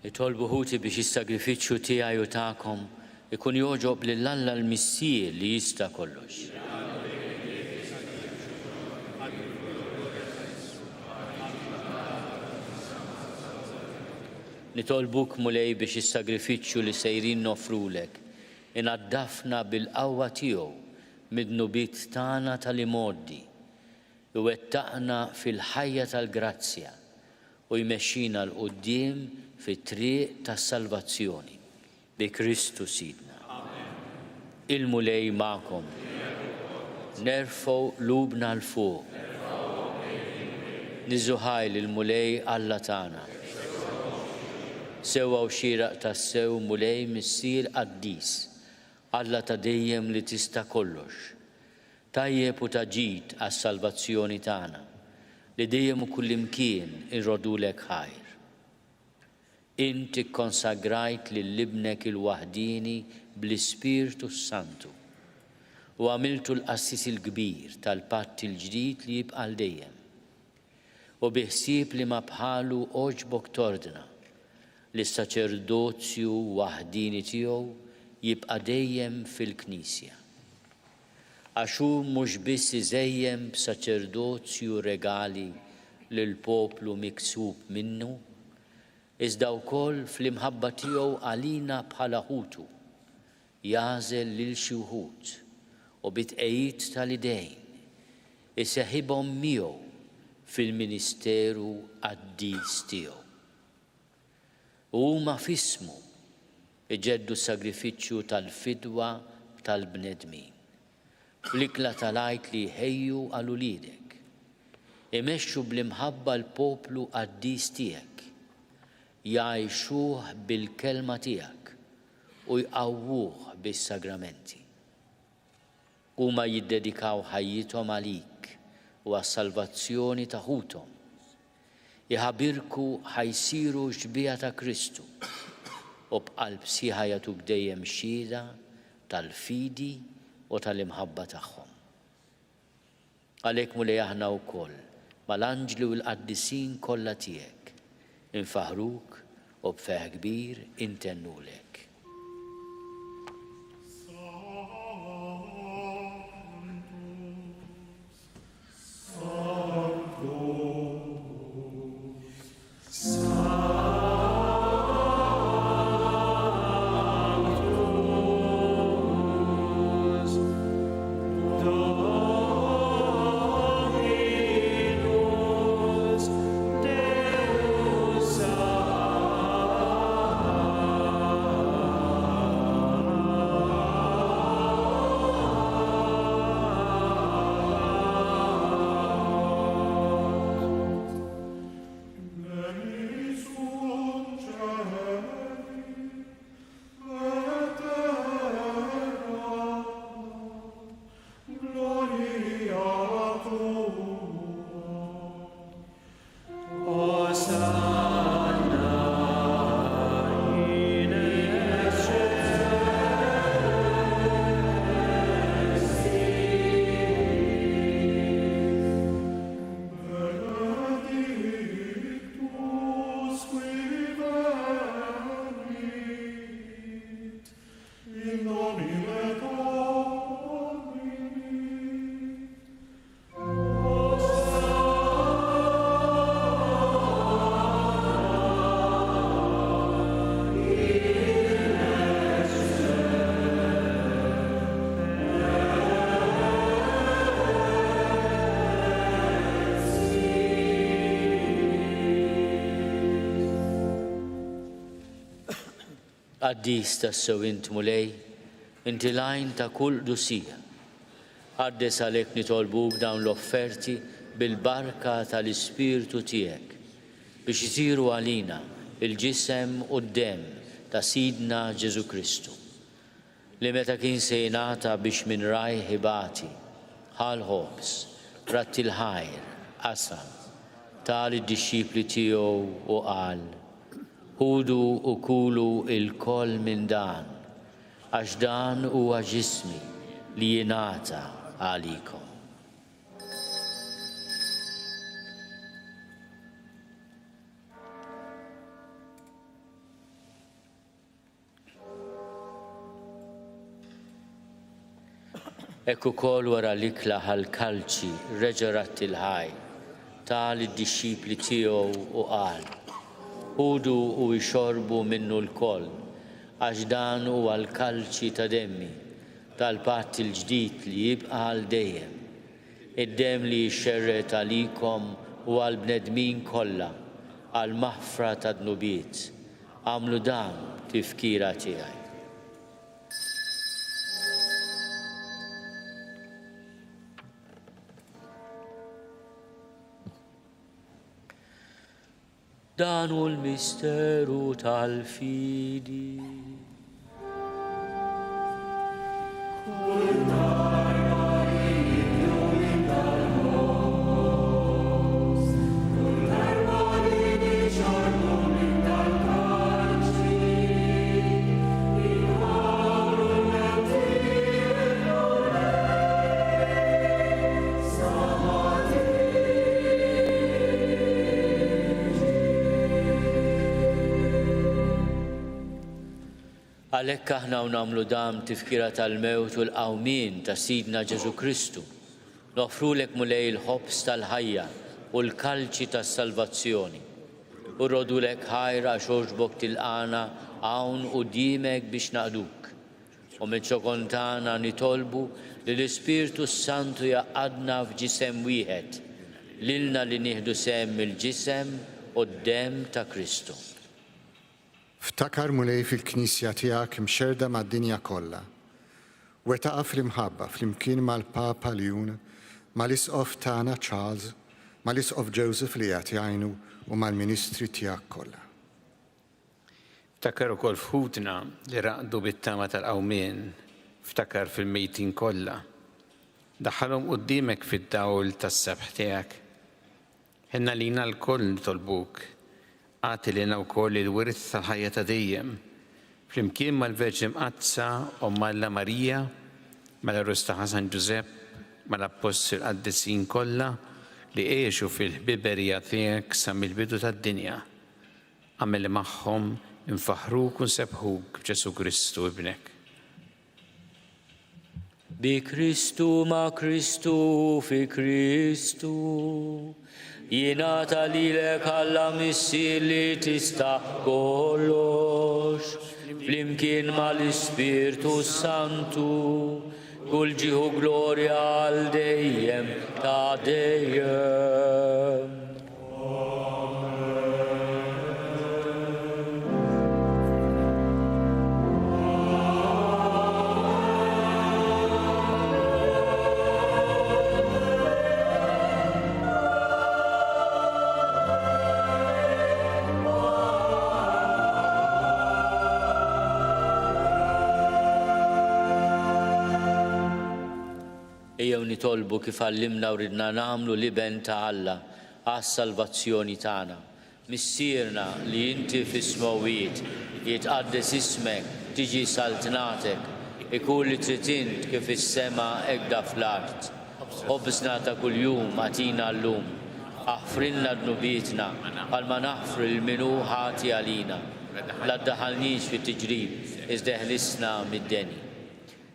Nitolbu ħuti biex is-sagrifiċċju tiegħi u tagħkom ikun joġob lill-Alla l-Missier li jista' kollox. Nitolbuk mulej biex is-sagrifiċċju li sejrin nofrulek inaddafna bil-qawwa tiegħu mid-nubiet tagħna tal-imoddi iwettaqna fil-ħajja tal-grazzja u jmexxina l-qudiem fit-triq tas-salvazzjoni bi Kristu Sidna. Il-mulej magħkom. Nerfgħu lubna l fuq. Niżuħajl il-mulej Alla tagħna. Sewwa u xieraq tas-sew mulej missier qaddis Alla ta' dejjem li tista' kollox. Tajjeb u taġid għas-salvazzjoni tagħna li dejjem u kullimkien irrodulek ħajr. Inti konsagrajt lill-ibnek il-waħdini bl-Ispirtu Santu u għamiltu l-qassis il-kbir tal-patt il-ġdid li jibqa' dejjem. U biħsieb li ma bħalu oġbok tordna li s-saċerdozju waħdini tiegħu jibqa' dejjem fil-Knisja. Għaxu mhux biss iżejjem b'saċerdozju regali lil poplu miksub minnu, iżda wkoll fl-imħabba tiegħu għalina bħala ħutu jażel lil xi wħud u bitqejjid tal-idejn iseħħibhom miegħu fil-ministeru qaddis tiegħu. U huma f'ismu iġeddu s-sagrifiċċju tal-fidwa tal-bnedmin. Fl-ikla tal-għajt li jħejju għal uliedek. Imexxu bl-imħabba l-poplu qaddis tiegħek. Jgħixuh bil-kelma tiegħek u jqawwuh bis-sagramenti. Huma jiddedikaw ħajjithom għalik u għas-salvazzjoni ta' ħuthom. Iħabirku ħajsiru ġbija ta' Kristu u b'qalb sieħa jagħtuk dejjem xhieda tal-fidi u tal-imħabba tagħhom. Għalhekk mulej aħna wkoll mal-anġli u l-qaddisin kollha tiegħek infaħruk u b'feħ kbir intennulek. Qaddis tas-sew int mulej, inti lajn ta' kull dusija. Għaddes għalhekk nitolbuk dawn l-offerti bil-barka tal-Ispirtu tiegħek biex isiru għalina il-ġisem u d-demm ta' Sidna Ġesu Kristu li meta kien se jingħata biex minn raj ħibati ħal ħobs ratti l-ħajr qasam tal id-dixxipli tiegħu u qal ħudu u kulu il-koll minn dan, għax dan huwa ġismi li jingħata għalikom. Ekku kol wara l-ikla ħal-kalċi reġerat il-ħaj, tal id-disċipli tiegħu u qal, ħudu u jxorbu minnu l-koll, għax dan huwa l-kalċi ta' demmi, tal-patt il-ġdid li jibqa' għal dejjem. Id-dem li jxerret għalikom u għal-bnedmin kollha, għal-maħfra ta' dnubiet. Għamlu dan tifkira tiegħi. Dan hu l-misteru tal-fidi. Għalhekk aħna nagħmlu dam tifkira tal-mewt u l-qawmien ta' Sidna Ġesu Kristu. Nofrulek mulej il-ħobs tal-ħajja u l-kalċi tas-salvazzjoni. U rodulek ħajra xoġbok tilqana hawn quddiemek biex naqduk. U minn ċokontana nitolbu li l-Ispirtu Santu jaqadna f'ġisem wieħed, lilna li nieħdu sehem mill-ġisem u d-dem ta' Kristu. Ftakar mulej fil-Knisja tiegħek mxerda mad-dinja kollha. Wetaqa fl-imħabba flimkien mal-Papa Leon, mal-Isqof tagħna Charles, mal-Isqof Joseph li qed jgħinu u mal-Ministri tiegħek kollha. Ftakar ukoll f'ħutna li raqdu bit-tama tal-qawmien, ftakar fil-mejtin kollha. Daħħalhom quddiemek fid-dawl tas-sebħ tiegħek. Ħenna lina l-koll nitolbuk. Għati li wkoll il-wirth tal-ħajja ta' dejjem, flimkien mal-Verġi Mqazza u Malla Marija, mal-Arusta Ħasan Ġusepp, mal-Apostol Qaddisin kollha li għexu fil-ħbiberija tiegħek sa mill-bidu tad-dinja. Għamel magħhom infaħruk u nsebħuk b'Ġesu Kristu ibnek. Bi Kristu ma' Kristu fi Kristu. Jingħata lilek Alla missier li tista' kollox, flimkien mal-Ispirtu Santu, kull ġieħu glorja għal dejjem ta' dejjem. Ejjew nitolbu kif għallimna u ridna nagħmlu liben ta' Alla għas-salvazzjoni tagħna. Missierna li inti fis-smawiet jitqaddes ismek, tiġi saltnatek, ikun li trid int kif is-sema hekk fl-art. Ħobbsna ta' kuljum għatina llum, aħfrilna dnubietna bħalma naħfru l-minu ħati għalina. La ddaħħalniex fit-tiġrib, iżda eħlisna mid-deni.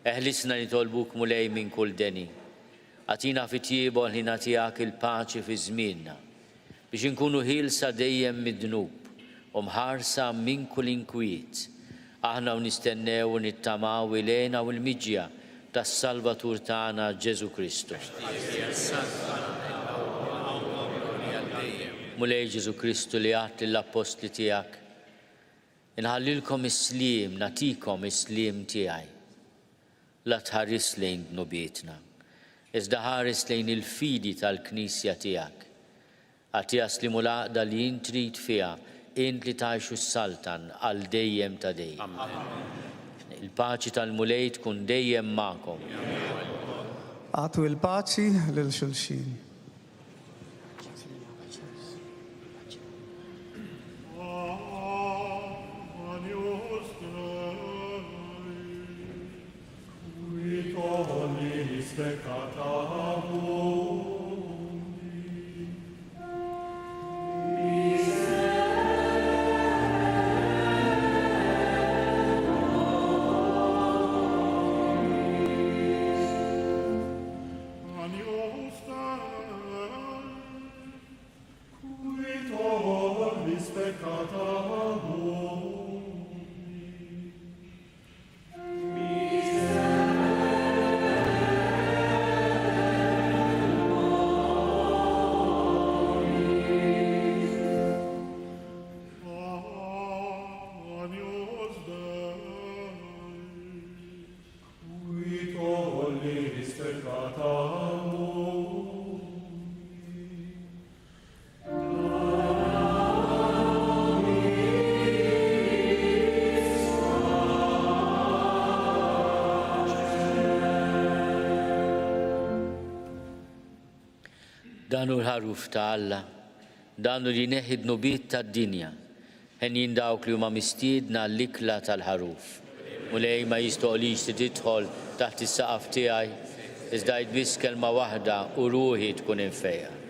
Eħlisna nitolbuk mulej minn kull deni. Għatina fit-tjieba ħina tiegħek il-paċi fi żmienna, biex inkunu ħielsa dejjem mid-dnub u mħarsa minn kull inkwiet. Aħna nistennew u nittamaw ilejna u l-miġja tas-Salvatur tagħna Ġesu Kristu. Mulej Ġesu Kristu li għadt lill-Apostli tiegħek, inħallilkom is-sliem, nagħtikom is-sliem tiegħi. La tħares lejn dnubietna, iżda ħares lejn il-fidi tal-Knisja tiegħek. Għati jaslimu l-għaqda li jien trid fiha, int li tgħixu s-saltan għal dejjem ta' dejjem. Il-paċi tal-mulej tkun dejjem magħkom. Għatu il-paċi lil xulxin. Dan hu l-ħaruf ta' Alla, dan hu li neħi d-nubiet tad-dinja, ħen dawk li huma mistiedna l-ikla tal-ħaruf. Mulej ma jistoqlix li tidħol taħt is-saqaf tiegħi, iżda biss kelma waħda u ruħi tkun infejja.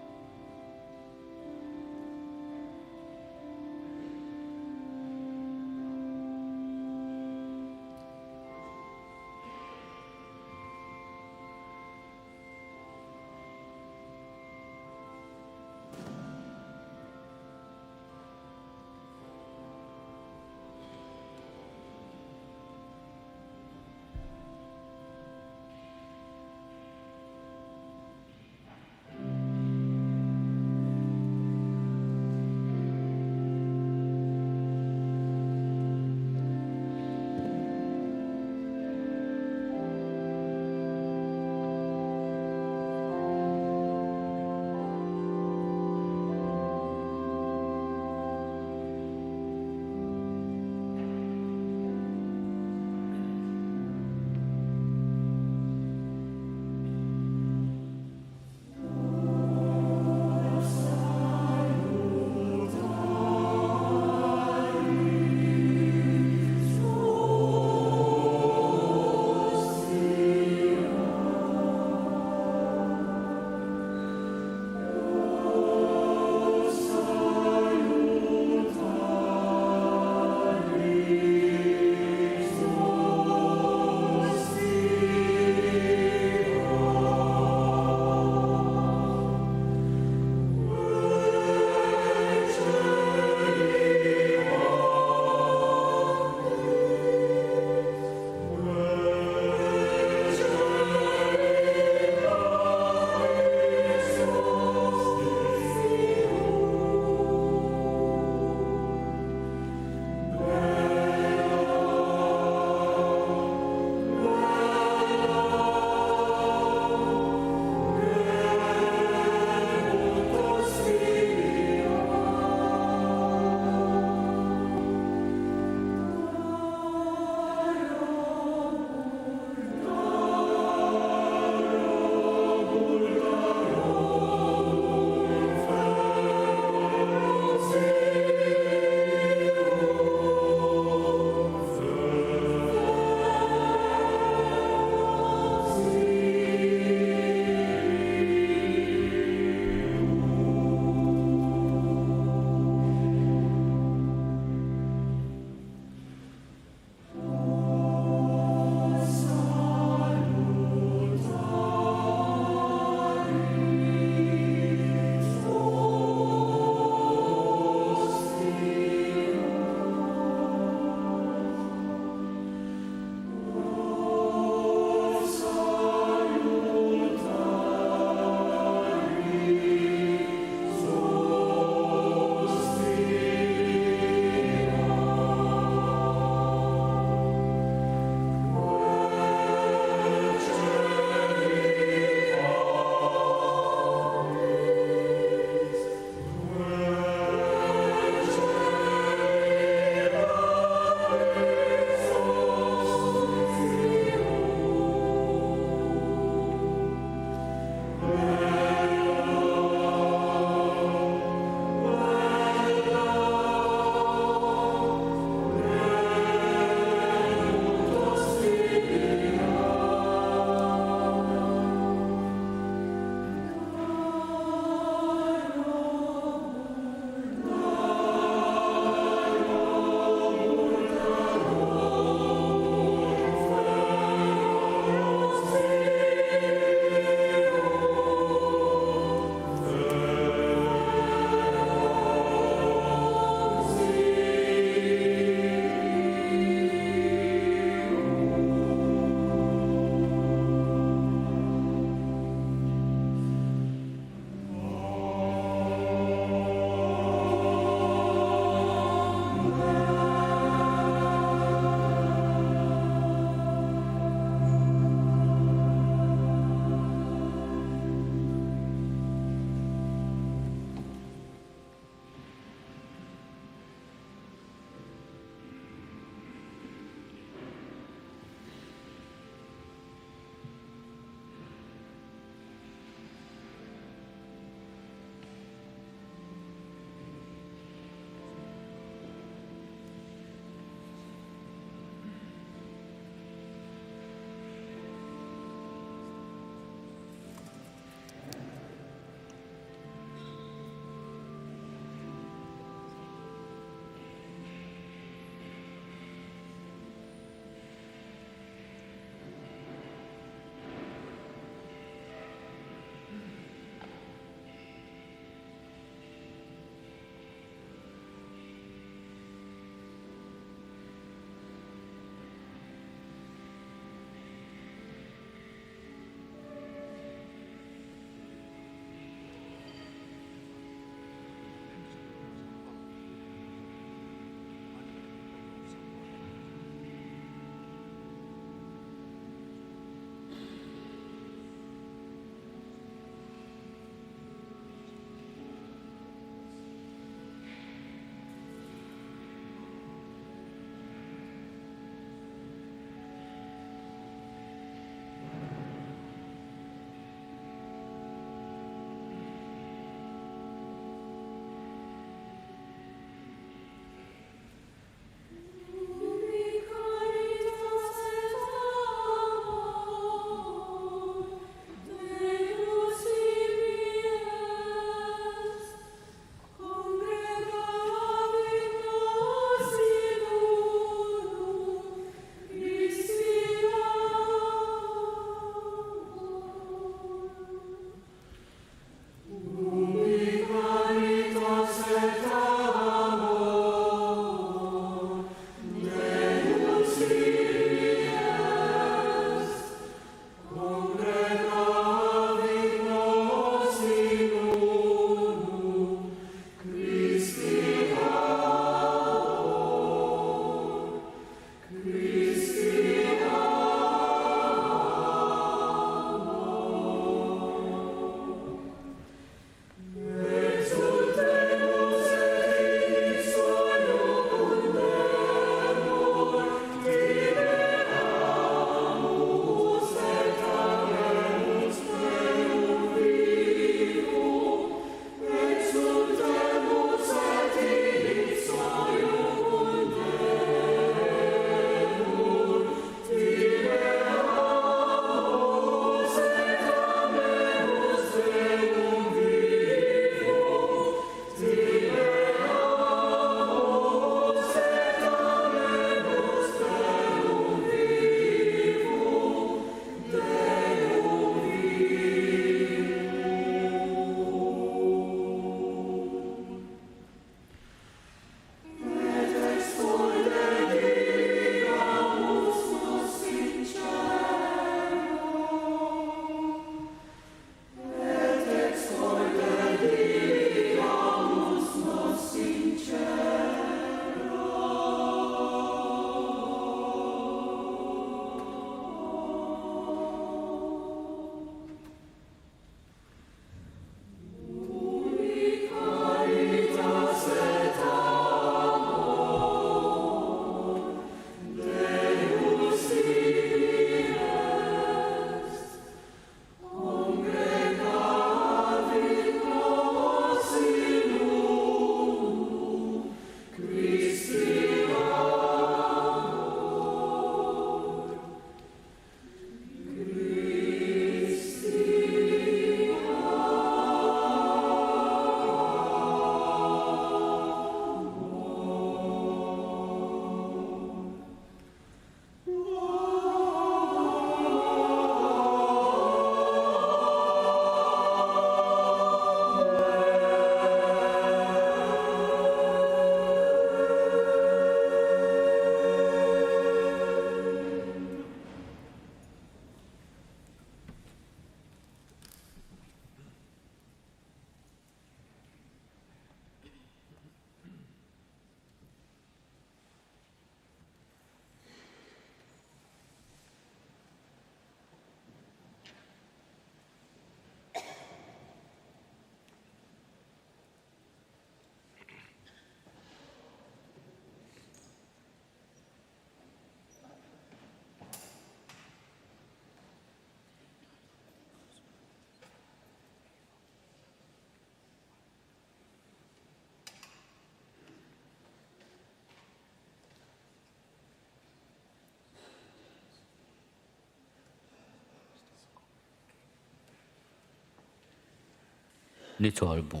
nitolbu.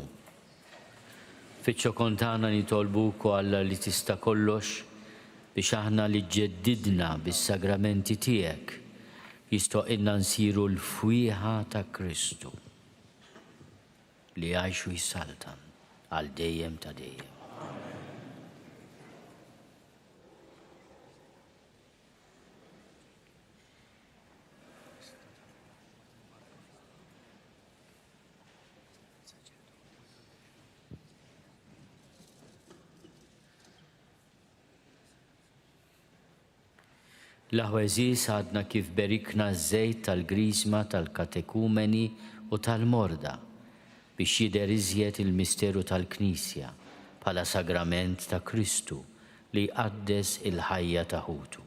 Fiċ-ċokon tagħna nitolbuk Alla li tista' kollox biex aħna li ġeddidna bis-sagramenti tiegħek jistoqilna nsiru l-fwieħa ta' Kristu li għajxu jissaltan għal dejjem ta' dejjem. L-ħweżis għadna kif berikna ż-żejt tal-grisma tal-katekumeni u tal-morda biex jidher iżjed il-misteru tal-Knisja bħala sagrament ta' Kristu li jqaddes il-ħajja ta' ħutu.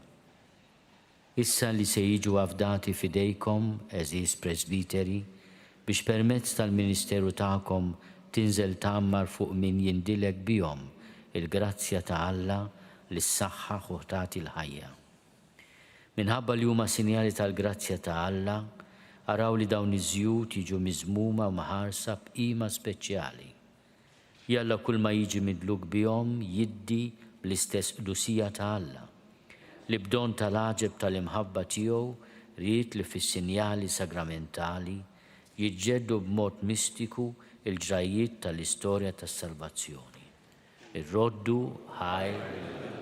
Issa li se jiġu għafdati fidejkom, eżis presbiteri, biex permezz tal-ministeru tagħkom tinżel tagħmmar fuq min jindilek bihom il-grazzja ta' Alla li s-saħħaħ u tagħti l-ħajja. Minħabba li huma sinjali tal-grazzja ta' Alla, araw li dawn iż-żjud jiġu miżmuma u maħarsa b'qima speċjali. Jalla kull ma jiġi midluk bihom jiddi bl-istess qdusija ta' Alla. Li bdon tal-aġeb tal-imħabba tiegħu ried li fis-sinjali sagramentali jiġġeddu b'mod mistiku il-ġrajiet tal-istorja tas-salvazzjoni. Ir-roddu ħajr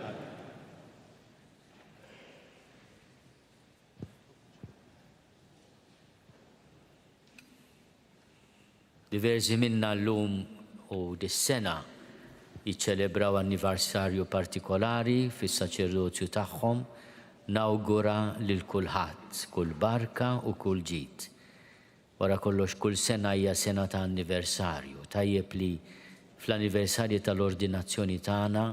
diversi minna l-lum u dis-sena jiċċelebraw anniversarju partikolari fis-saċerdozju tagħhom nawgura lil kulħadd, kull barka u kull ġid. Wara kollox kull sena hija sena ta' anniversarju. Tajjeb li fl-anniversarju tal-ordinazzjoni tagħna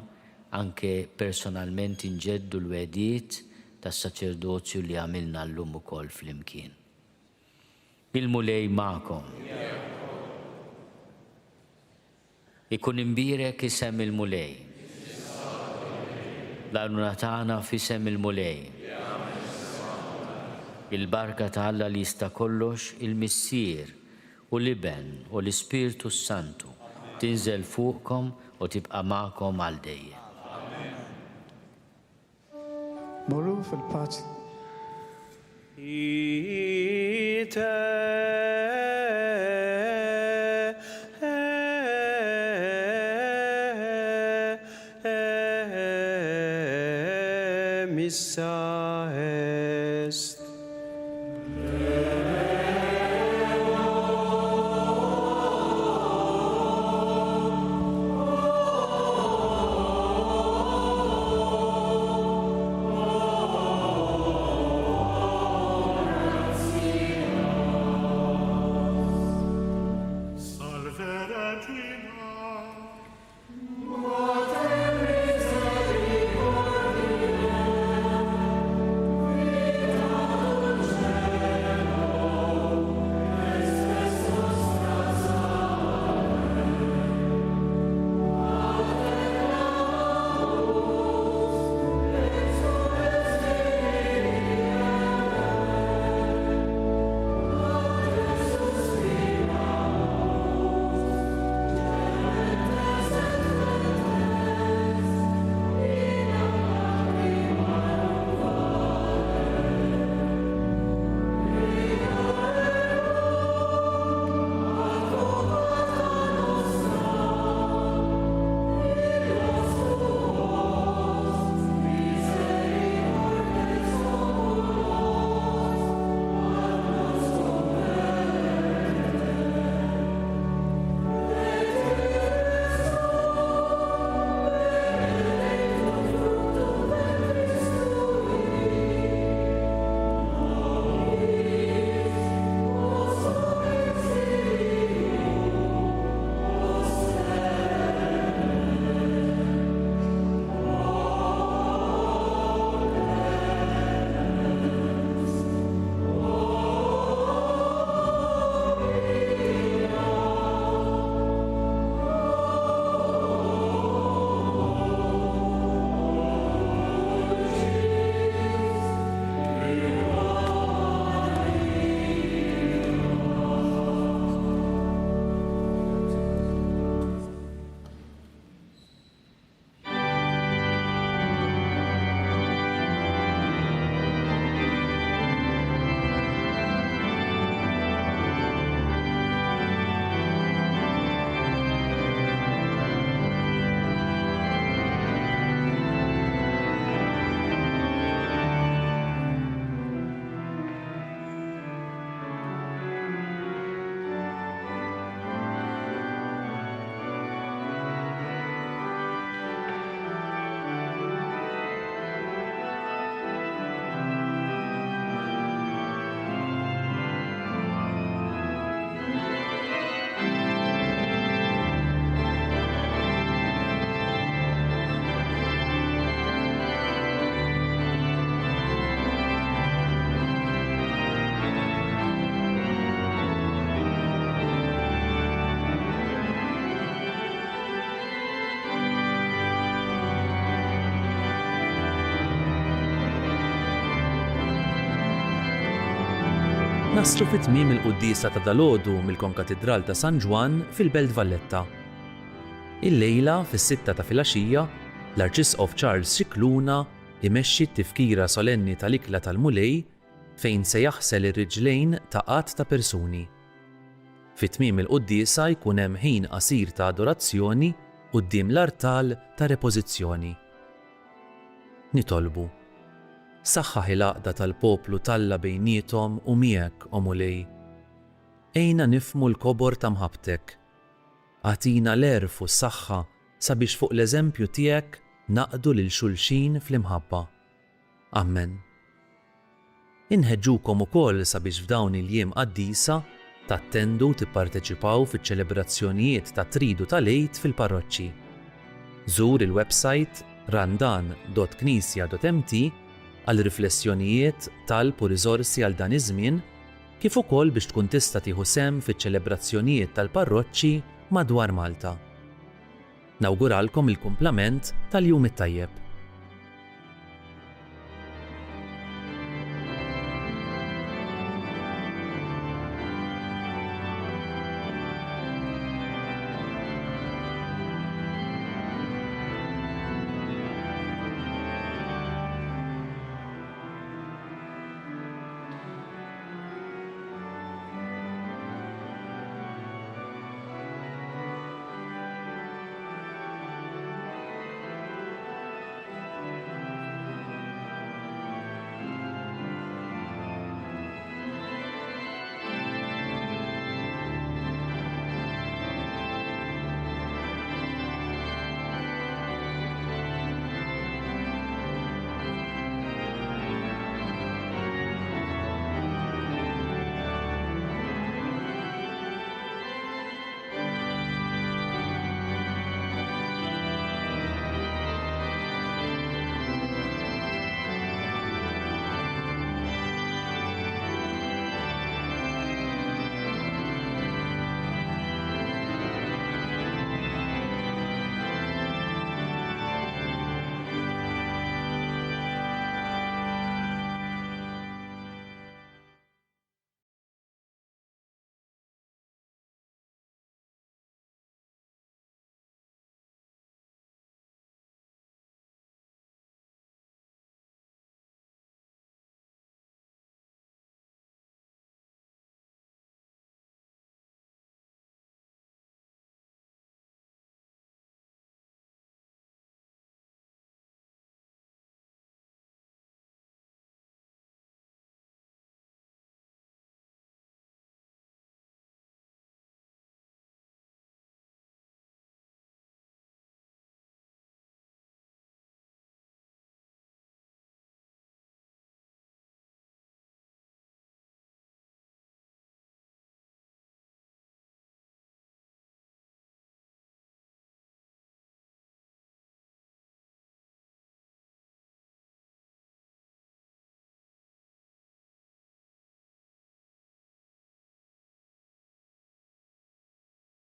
anke personalment inġeddu l-wedijiet tas-saċerdozju li għamilna llum ukoll flimkien. Il-mulej magħkom. Ikun imbirek isem il-mulej. L-għajnuna tagħna f'isem il-mulej. Il-barka ta' Alla li jista' kollox, il-Missier u l-Iben u l-Ispiritu Santu tinżel fuqkom u tibqa' magħkom għal dejjem. Morru fil-paċi. Missa est. naslu fit-tmiem il-qudiesa ta' dalodu mill-konkatedral ta' San Ġwan fil-Belt Valletta. Il-lejla fis-6 ta' filgħaxija l-Arċisqof Charles Scicluna imexxi t-tifkira solenni tal-ikla tal-mulej fejn se jaħsel ir-riġlejn ta' qatt ta' persuni. Fit-tmiem il-qudiesa jkun hemm ħin qasir ta' adorazzjoni quddiem l-artal ta' repożizzjoni. Nitolbu. Saħħaħ il-għaqda tal-poplu Talla bejniethom u miegħek, O Mulej. Ejna nifmu l-kobor ta' mħabbtek. Għatina l-erf u s-saħħa sabiex fuq l-eżempju tiegħek naqdu lil xulxin fl-imħabba. Amen. Inħeġġukom ukoll sabiex f'dawn il-jiem qaddisa tattendu u tipparteċipaw fiċ-ċelebrazzjonijiet ta' tridu tal-Eid fil-parroċċi. Żur il-website randan.knisja.mt għal riflessjonijiet, talb u riżorsi għal dan iż-żmien, kif ukoll biex tkun tista' tieħu sehem fiċ-ċelebrazzjonijiet tal-parroċċi madwar Malta. Nawguralkom il-kumplament tal-jum it-tajjeb.